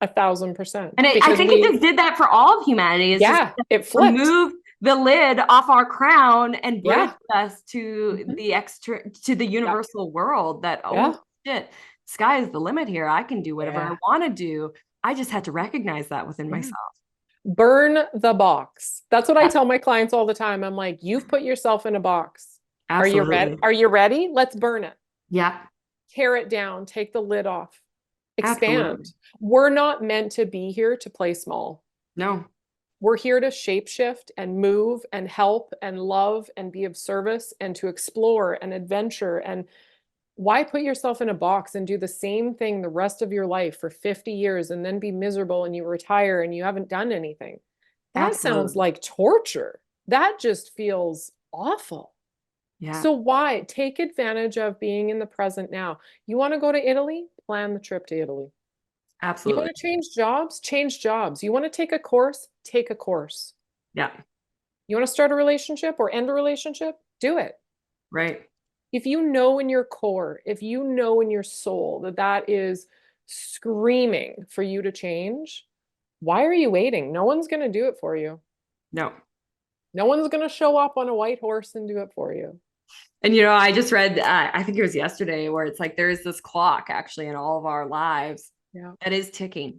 1,000%. And I Because think it just did that for all of humanity. It's just yeah, it flipped. remove the lid off our crown and bridge Yeah. us to Mhm. the Yeah. universal world that, oh Yeah. shit, sky is the limit here. I can do whatever I Yeah. want to do. I just had to recognize that within Yeah. myself. Burn the box. That's what I Yeah, tell my clients all the time. I'm like, you've put yourself in a box. Are you ready? absolutely. Are you ready? Let's burn it. Yeah, Tear it down. Take the lid off. absolutely. Expand. We're not meant to be here to play small. No, We're here to shapeshift and move and help and love and be of service and to explore and adventure. And why put yourself in a box and do the same thing the rest of your life for 50 years and then be miserable and you retire and you haven't done anything? That sounds absolutely. like torture. That just feels awful. Yeah, So why take advantage of being in the present now? You want to go to Italy? Plan the trip to Italy. You want absolutely. to change jobs? Change jobs. You want to take a course? Take a course. Yeah. You want to start a relationship or end a relationship? Do it. Right. If you know in your core, if you know in your soul that that is screaming for you to change, why are you waiting? No one's going to do it for you. No. No one's going to show up on a white horse and do it for you. And I just read, I think it was yesterday, where it's like there is this clock actually in all of our lives Yeah, that is ticking,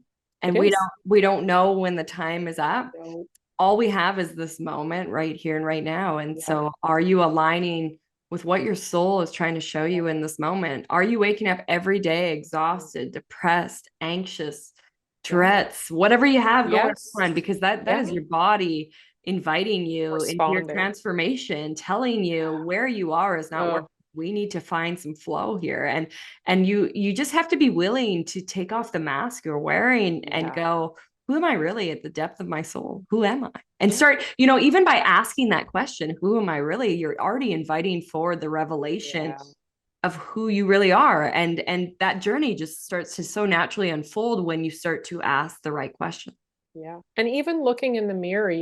it and is. we don't know when the time is up. No. All we have is this moment right here and right now. And Yeah. so, are you aligning with what your soul is trying to show you in this moment? Are you waking up every day exhausted, depressed, anxious, Yeah. Tourette's, whatever you have going Yes. on? Because that Yeah. is your body inviting you into your Responding. transformation, telling you where you are is not working. Oh, We need to find some flow here. And you just have to be willing to take off the mask you're wearing and yeah. go, who am I really at the depth of my soul? Who am I? And Yeah. start, even by asking that question, who am I really? You're already inviting forward the revelation Yeah. of who you really are. And that journey just starts to so naturally unfold when you start to ask the right question. Yeah. And even looking in the mirror,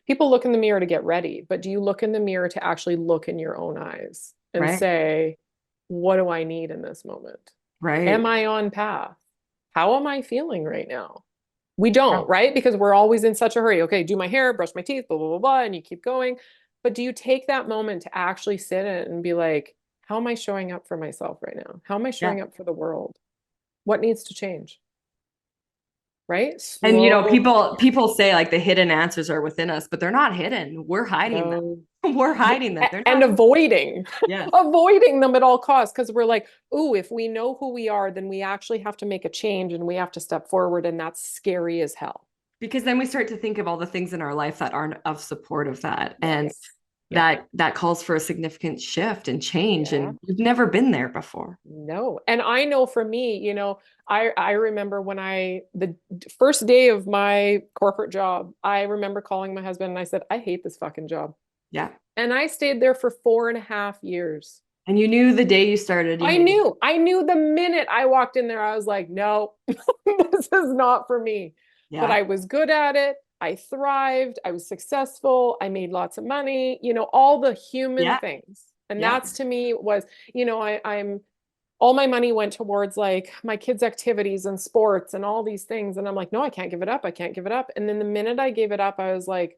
people look in the mirror to get ready, but do you look in the mirror to actually look in your own eyes and Right. say, what do I need in this moment? Am Right. I on path? How am I feeling right now? We Yeah. don't, right? Because we're always in such a hurry. Okay, do my hair, brush my teeth, blah, blah, blah, blah, and you keep going. But do you take that moment to actually sit in and be like, how am I showing up for myself right now? How am I Yeah. showing up for the world? What needs to change? Right? And Slow. people say like the hidden answers are within us, but they're not hidden. We're hiding No. them. We're hiding them. They're And not. avoiding Yes. avoiding them at all costs because we're like, oh, if we know who we are, then we actually have to make a change and we have to step forward, and that's scary as hell. Because then we start to think of all the things in our life that aren't of support of that. And Yes. Yeah. that calls for a significant shift and change. Yeah. And you've never been there before. No. And I know for me, I remember when the first day of my corporate job, I remember calling my husband and I said, I hate this fucking job. Yeah. And I stayed there for 4.5 years. And you knew the day you started, you made it. I knew the minute I walked in there, I was like, no, this is not for me. But Yeah. I was good at it. I thrived. I was successful. I made lots of money, all the human Yeah. things. And Yeah. that's to me was, I'm all my money went towards like my kids' activities and sports and all these things. And I'm like, no, I can't give it up. I can't give it up. And then the minute I gave it up, I was like,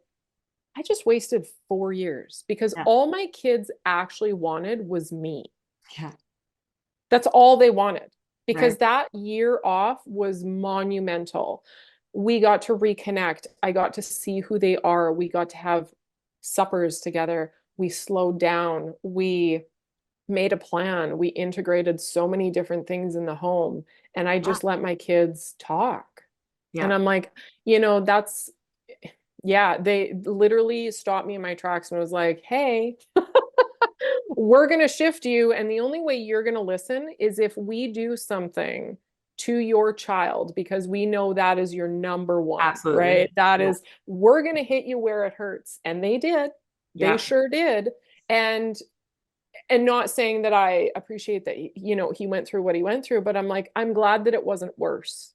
I just wasted 4 years because Yeah. all my kids actually wanted was me. Yeah. That's all they wanted Right. because that year off was monumental. We got to reconnect. I got to see who they are. We got to have suppers together. We slowed down. We made a plan. We integrated so many different things in the home. And I Yeah. just let my kids talk. And Yeah. I'm like, yeah, they literally stopped me in my tracks and was like, hey, we're going to shift you. And the only way you're going to listen is if we do something to your child, because we know that is your number one, right? Absolutely. That Yeah. is, we're going to hit you where it hurts. And they did. They Yeah. sure did. And not saying that I appreciate that, he went through what he went through, but I'm like, I'm glad that it wasn't worse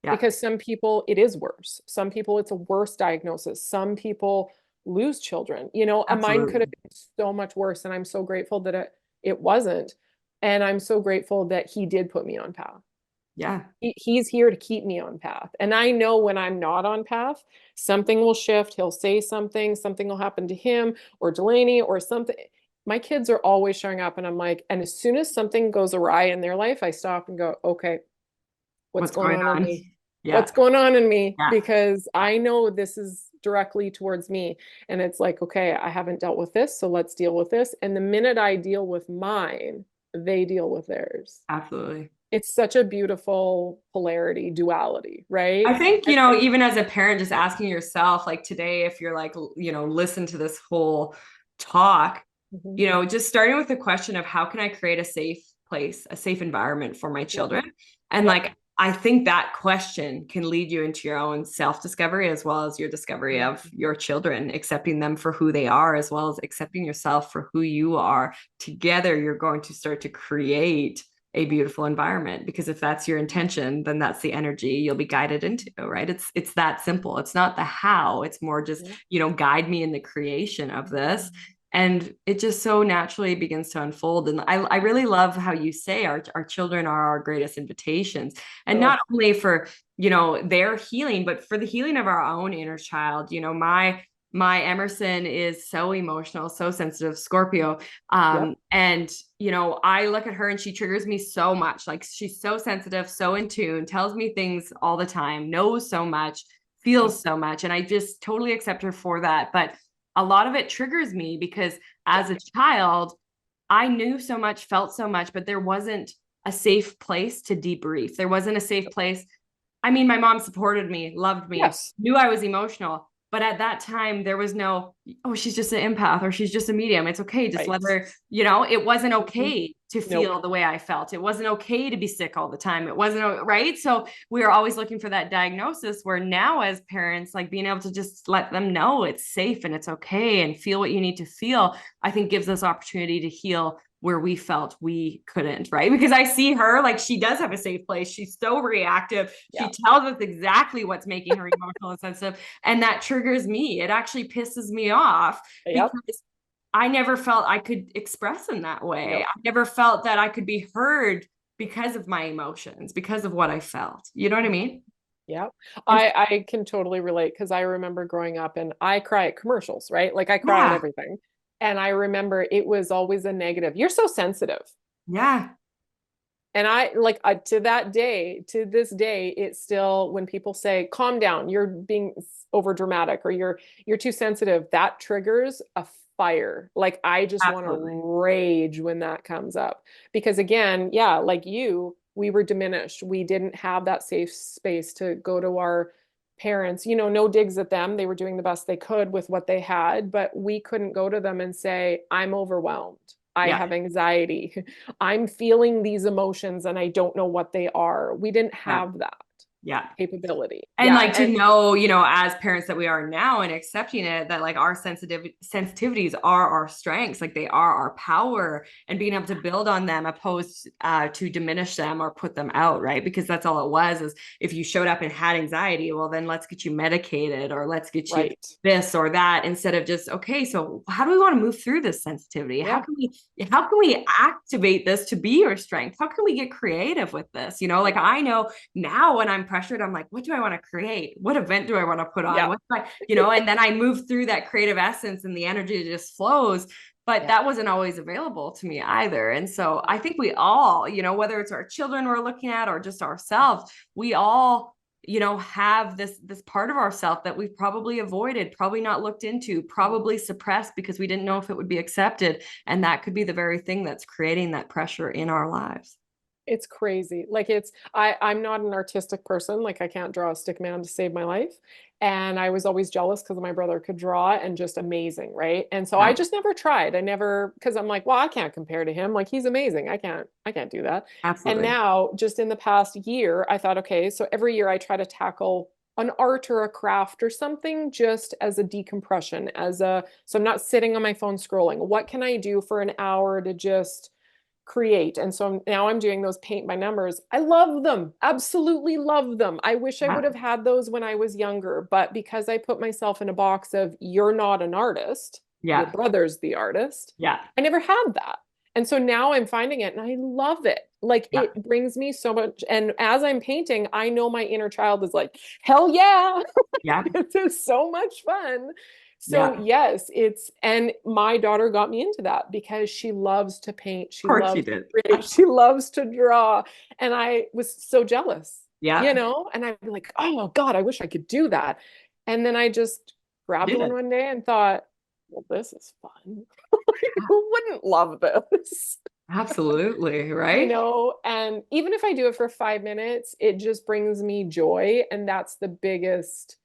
Yeah. because some people it is worse. Some people it's a worse diagnosis. Some people lose children, and mine could Absolutely. have been so much worse. And I'm so grateful that it wasn't. And I'm so grateful that he did put me on path. Yeah. He's here to keep me on path. And I know when I'm not on path, something will shift. He'll say something will happen to him or Delaney or something. My kids are always showing up, and I'm like, and as soon as something goes awry in their life, I stop and go, okay, what's What's going going on in on? me? Yeah. What's going on in me? Yeah. Because I know this is directly towards me. And it's like, okay, I haven't dealt with this, so let's deal with this. And the minute I deal with mine, they deal with theirs. Absolutely. It's such a beautiful polarity, duality, right? I think, And even as a parent, just asking yourself, like today, if you're like, listen to this whole talk, Mhm. just starting with the question of how can I create a safe place, a safe environment for my Yep. children? And Yep. like, I think that question can lead you into your own self-discovery as well as your discovery Mhm. of your children, accepting them for who they are, as well as accepting yourself for who you are. Together, you're going to start to create a beautiful environment, because if that's your intention, then that's the energy you'll be guided into, right? It's that simple. It's not the how, it's more just, Yeah. guide me in the creation of this. And it just so naturally begins to unfold. And I really love how you say our children are our greatest invitations. And not Oh, only for, their healing, but for the healing of our own inner child. My Emerson is so emotional, so sensitive, Scorpio. yep. And I look at her and she triggers me so much. Like, she's so sensitive, so in tune, tells me things all the time, knows so much, Yep. feels so much. And I just totally accept her for that. But a lot of it triggers me because Yeah. as a child, I knew so much, felt so much, but there wasn't a safe place to debrief. There wasn't a safe place. I mean, my mom supported me, loved me, Yes. knew I was emotional. But at that time, there was no, oh, she's just an empath or she's just a medium. It's okay. Just let Right. her, it wasn't Mhm. okay to Nope. feel the way I felt. It wasn't okay to be sick all the time. It wasn't right. So we were always looking for that diagnosis, where now as parents, like, being able to just let them know it's safe and it's okay and feel what you need to feel, I think gives us opportunity to heal where we felt we couldn't, right? Because I see her, like, she does have a safe place. She's so reactive. Yeah. She tells us exactly what's making her emotional and sensitive. And that triggers me. It actually pisses me off Yep. because I never felt I could express in that way. Nope. I never felt that I could be heard because of my emotions, because of what I felt. You know what I mean? Yep. And I can totally relate because I remember growing up and I cry at commercials, right? Like I cry at yeah, everything. And I remember it was always a negative. You're so sensitive. yeah, And I like to that day, to this day, it's still when people say, calm down, you're being over dramatic or you're too sensitive, that triggers a fire. Like I just want to absolutely. rage when that comes up. Because again, yeah, like you, we were diminished. We didn't have that safe space to go to our parents, no digs at them. They were doing the best they could with what they had, but we couldn't go to them and say, I'm overwhelmed. I Yeah. have anxiety. I'm feeling these emotions and I don't know what they are. We didn't Yeah. have that Yeah. capability. And Yeah. like to And know, as parents that we are now and accepting it, that like our sensitivities are our strengths, like they are our power, and being able to build on them opposed to diminish them or put them out, right? Because that's all it was, is if you showed up and had anxiety, well, then let's get you medicated or let's get you right. this or that, instead of just, okay, so how do we want to move through this sensitivity? How Yeah. can we activate this to be your strength? How can we get creative with this? Like, Yeah. I know now when I'm pressured, I'm like, what do I want to create? What event do I want to put on? Yeah. What do and then I move through that creative essence and the energy just flows. But Yeah. that wasn't always available to me either. And so I think we all, whether it's our children we're looking at or just ourselves, we all, have this part of ourselves that we've probably avoided, probably not looked into, probably suppressed because we didn't know if it would be accepted. And that could be the very thing that's creating that pressure in our lives. It's crazy. Like I'm not an artistic person. Like I can't draw a stick man to save my life. And I was always jealous because my brother could draw and just amazing, right? And so I Yeah, just never tried. I never, because I'm like, well, I can't compare to him. Like he's amazing. I can't do that. And absolutely. now just in the past year, I thought, okay, so every year I try to tackle an art or a craft or something just as a decompression, so I'm not sitting on my phone scrolling. What can I do for an hour to just create? And so now I'm doing those paint by numbers. I love them, absolutely love them. I wish I would Yeah, have had those when I was younger, but because I put myself in a box of you're not an artist, your yeah, brother's the artist, yeah, I never had that. And so now I'm finding it and I love it. Like yeah, it brings me so much. And as I'm painting, I know my inner child is like, hell yeah, yeah, this is so much fun. yeah. So yes, and my daughter got me into that because she loves to paint, Of she course you loves to did. create, she loves to draw, and I was so jealous, Yeah, and I'd be like, oh God, I wish I could do that. And then I just you grabbed did it. one day and thought, well, this is fun. Who wouldn't love this? Absolutely, right? And even if I do it for 5 minutes, it just brings me joy. And that's the biggest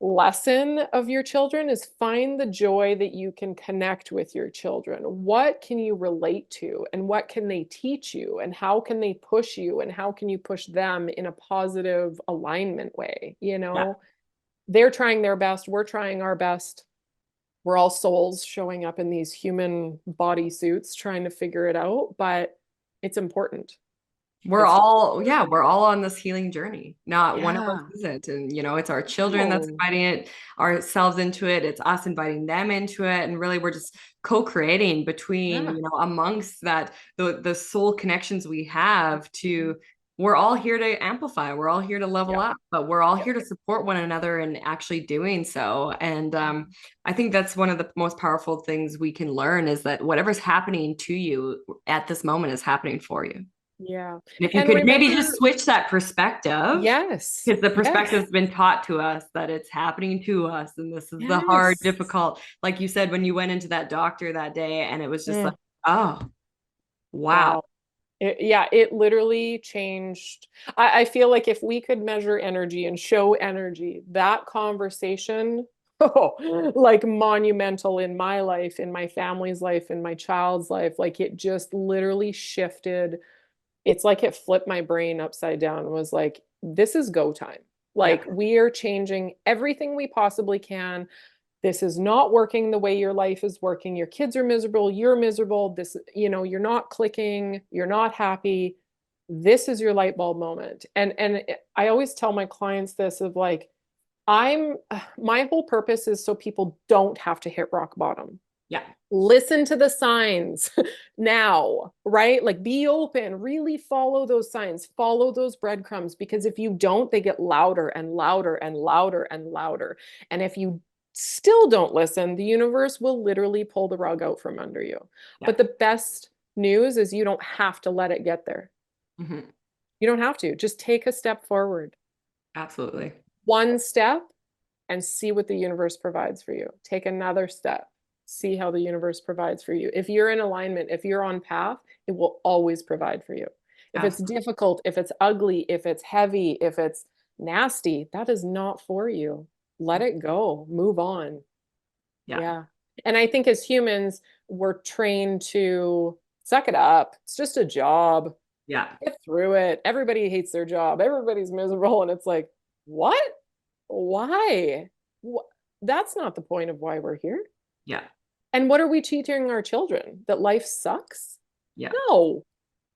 lesson of your children is find the joy that you can connect with your children. What can you relate to and what can they teach you and how can they push you and how can you push them in a positive alignment way? Yeah, They're trying their best, we're trying our best. We're all souls showing up in these human body suits trying to figure it out, but it's important. We're It's just, all, yeah, we're all on this healing journey. Not one of us yeah. isn't. And, it's our children that's No. inviting ourselves into it. It's us inviting them into it. And really, we're just co-creating between, Yeah. amongst that, the soul connections we have to, we're all here to amplify. We're all here to level Yeah. up, but we're all Yeah. here to support one another in actually doing so. And I think that's one of the most powerful things we can learn is that whatever's happening to you at this moment is happening for you. Yeah. And if you And could maybe just remember, switch that perspective, yes. because the Yes. perspective's been taught to us that it's happening to us, and this is the hard, Yes. difficult, like you said, when you went into that doctor that day, and it was just like, Mm, oh, wow. wow. Yeah, it literally changed. I feel like if we could measure energy and show energy, that conversation, oh, like monumental in my life, in my family's life, in my child's life, like it just literally shifted. It's like it flipped my brain upside down and was like, this is go time. Yeah. Like we are changing everything we possibly can. This is not working the way your life is working. Your kids are miserable. You're miserable. This, you're not clicking. You're not happy. This is your light bulb moment. And I always tell my clients this of like, my whole purpose is so people don't have to hit rock bottom. Yeah. Listen to the signs now, right? Like be open, really follow those signs, follow those breadcrumbs, because if you don't, they get louder and louder and louder and louder. And if you still don't listen, the universe will literally pull the rug out from under you. Yeah. But the best news is you don't have to let it get there. Hmm. You don't have to. Just take a step forward, Absolutely. one step, and see what the universe provides for you. Take another step, see how the universe provides for you. If you're in alignment, if you're on path, it will always provide for you. If it's Absolutely. difficult, if it's ugly, if it's heavy, if it's nasty, that is not for you. Let it go, move on. Yeah. Yeah. And I think as humans, we're trained to suck it up. It's just a job. Yeah. Get through it. Everybody hates their job. Everybody's miserable. And it's like, what? Why? That's not the point of why we're here. Yeah. And what are we teaching our children? That life sucks? Yeah. No.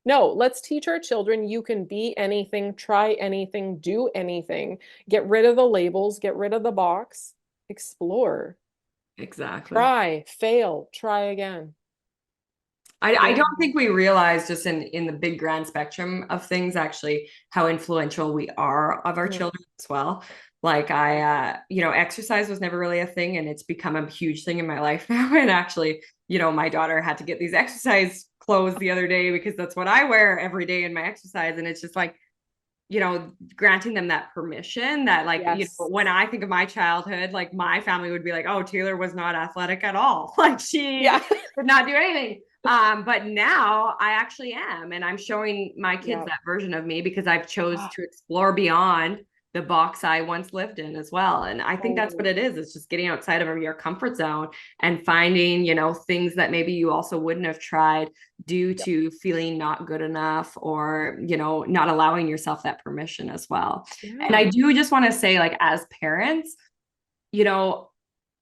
No, let's teach our children you can be anything, try anything, do anything. Get rid of the labels, get rid of the box, explore, Exactly. try, fail, try again. I Yeah. don't think we realize just in the big grand spectrum of things actually how influential we are of our Mm. children as well. Like exercise was never really a thing and it's become a huge thing in my life now. And actually, my daughter had to get these exercise clothes the other day because that's what I wear every day in my exercise. And it's just like, granting them that permission that like, Yes. when I think of my childhood, like my family would be like, oh, Taylor was not athletic at all. Like she Yeah. did not do anything. But now I actually am, and I'm showing my kids Yeah. that version of me because I've chose Ah, to explore beyond the box I once lived in as well. And I think that's what totally. it is. It's just getting outside of your comfort zone and finding, things that maybe you also wouldn't have tried due Yep. to feeling not good enough or, not allowing yourself that permission as well. And I Yeah. do just want to say, like, as parents, you know,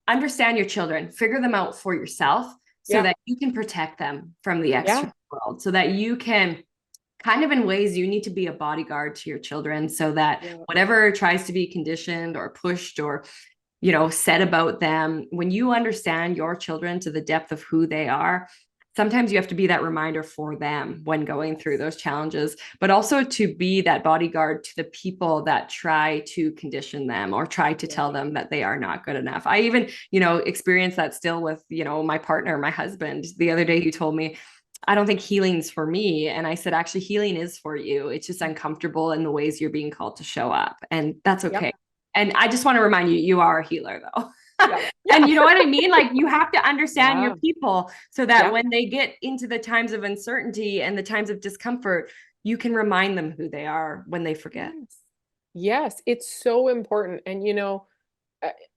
understand your children, figure them out for yourself so Yeah. that you can protect them from the external Yeah. world, so that you can kind of in ways you need to be a bodyguard to your children so that Yeah. whatever tries to be conditioned or pushed or said about them, when you understand your children to the depth of who they are, sometimes you have to be that reminder for them when going through Yes. those challenges, but also to be that bodyguard to the people that try to condition them or try to Yeah. tell them that they are not good enough. I even, experience that still with, my partner, my husband. The other day he told me, I don't think healing's for me. And I said, actually, healing is for you. It's just uncomfortable in the ways you're being called to show up. And that's Yep. okay. And I just want to remind you, you are a healer though. Yep. And Yeah. you know what I mean? Like you have to understand your Yeah. people so that Yeah. when they get into the times of uncertainty and the times of discomfort, you can remind them who they are when they forget. Yes. Yes, it's so important. And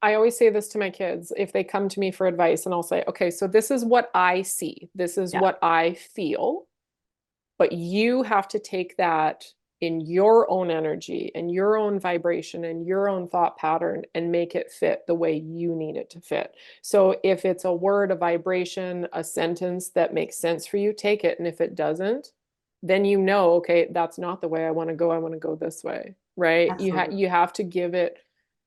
I always say this to my kids if they come to me for advice, and I'll say, okay, so this is what I see, this is Yeah. what I feel, but you have to take that in your own energy and your own vibration and your own thought pattern and make it fit the way you need it to fit. So if it's a word, a vibration, a sentence that makes sense for you, take it. And if it doesn't, then you know, okay, that's not the way I want to go. I want to go this way, right? Absolutely. You have to give it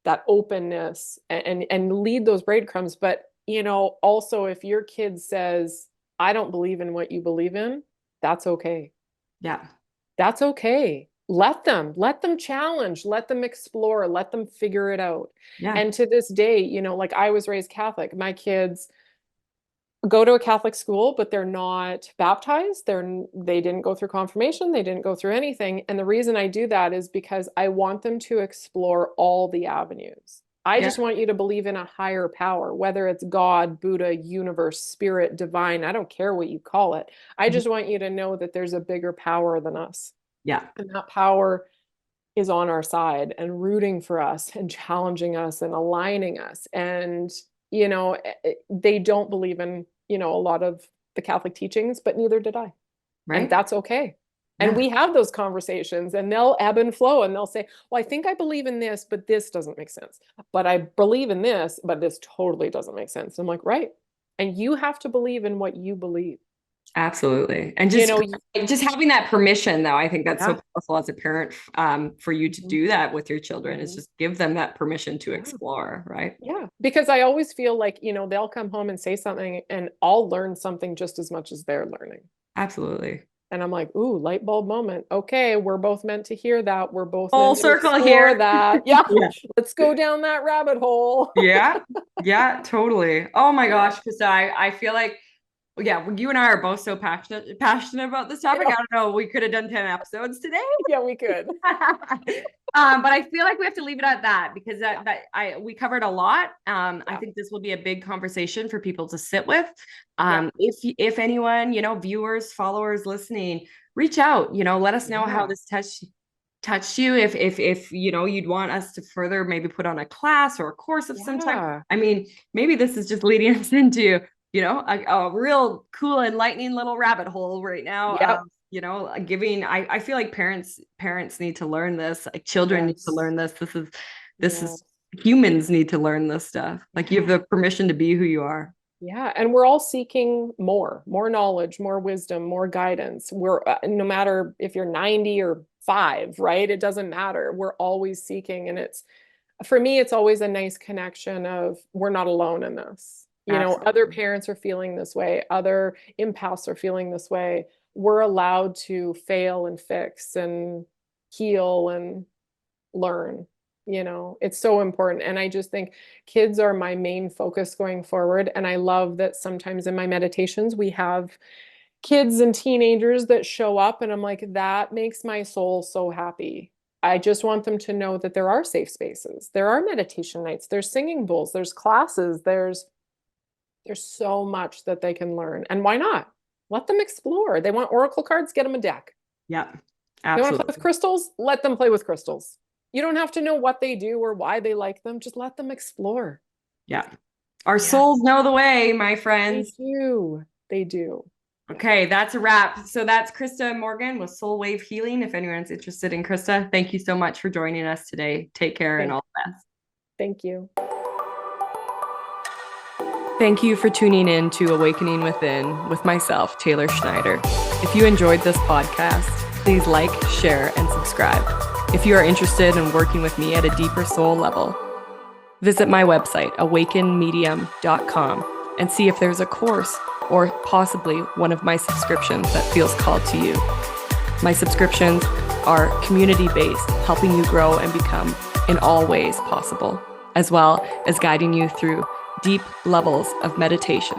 that openness and lead those breadcrumbs. But, also if your kid says, I don't believe in what you believe in, that's okay. Yeah. That's okay. Let them challenge, let them explore, let them figure it out. Yeah. And to this day, like I was raised Catholic, my kids go to a Catholic school, but they're not baptized. They didn't go through confirmation. They didn't go through anything. And the reason I do that is because I want them to explore all the avenues. I Yeah. just want you to believe in a higher power, whether it's God, Buddha, universe, spirit, divine. I don't care what you call it. I Mhm. just want you to know that there's a bigger power than us. Yeah. And that power is on our side and rooting for us and challenging us and aligning us. And, they don't believe in, a lot of the Catholic teachings, but neither did I. And Right. that's okay. And Yeah. we have those conversations and they'll ebb and flow and they'll say, well, I think I believe in this, but this doesn't make sense. But I believe in this, but this totally doesn't make sense. I'm like, right. And you have to believe in what you believe. Absolutely. And You just know, just having that permission though, I think that's so yeah, powerful as a parent, for you to do that with your children, is mhm, just give them that permission to yeah. explore, right? Yeah, because I always feel like, they'll come home and say something and I'll learn something just as much as they're learning. Absolutely. And I'm like, ooh, light bulb moment. Okay, we're both meant to hear that. We're both Full meant to circle explore here. that. Yeah, Yeah. let's go down that rabbit hole. Yeah. Yeah, totally. Oh my Yeah, gosh, Krista, I feel like, yeah, you and I are both so passionate about this topic. yeah, I don't know, we could have done 10 episodes today. yeah, we could. But I feel like we have to leave it at that, because Yeah, we covered a lot. I yeah, think this will be a big conversation for people to sit with. yeah, If anyone, viewers, followers listening, reach out, let us know how yeah, this touched you. If you'd want us to further maybe put on a class or a course of some type. yeah, I mean, maybe this is just leading us into, a real cool, enlightening little rabbit hole right now. yep, Giving, I feel like parents need to learn this, like children need to yes, learn this. This yeah, is humans need to learn this stuff. Like, you have yeah. the permission to be who you are. Yeah, and we're all seeking more knowledge, more wisdom, more guidance. We're no matter if you're 90 or 5, right? It doesn't matter. We're always seeking, and it's for me, it's always a nice connection of we're not alone in this. Other Absolutely. parents are feeling this way, other empaths are feeling this way. We're allowed to fail and fix and heal and learn. It's so important. And I just think kids are my main focus going forward. And I love that sometimes in my meditations, we have kids and teenagers that show up, and I'm like, that makes my soul so happy. I just want them to know that there are safe spaces. There are meditation nights, there's singing bowls, there's classes, there's so much that they can learn. And why not? Let them explore. They want oracle cards, get them a deck. Yeah, They want to play with absolutely. crystals? Let them play with crystals. You don't have to know what they do or why they like them. Just let them explore. Yeah. Our Yeah, souls know the way, my they friends. do. They do. Yeah. Okay, that's a wrap. So that's Krista Morgan with Soul Wave Healing. If anyone's interested in Krista, thank you so much for joining us today. Take care and Thank, all the best. thank you. Thank you for tuning in to Awakening Within with myself, Taylor Schneider. If you enjoyed this podcast, please like, share, and subscribe. If you are interested in working with me at a deeper soul level, visit my website, awakenmedium.com, and see if there's a course or possibly one of my subscriptions that feels called to you. My subscriptions are community-based, helping you grow and become in all ways possible, as well as guiding you through deep levels of meditation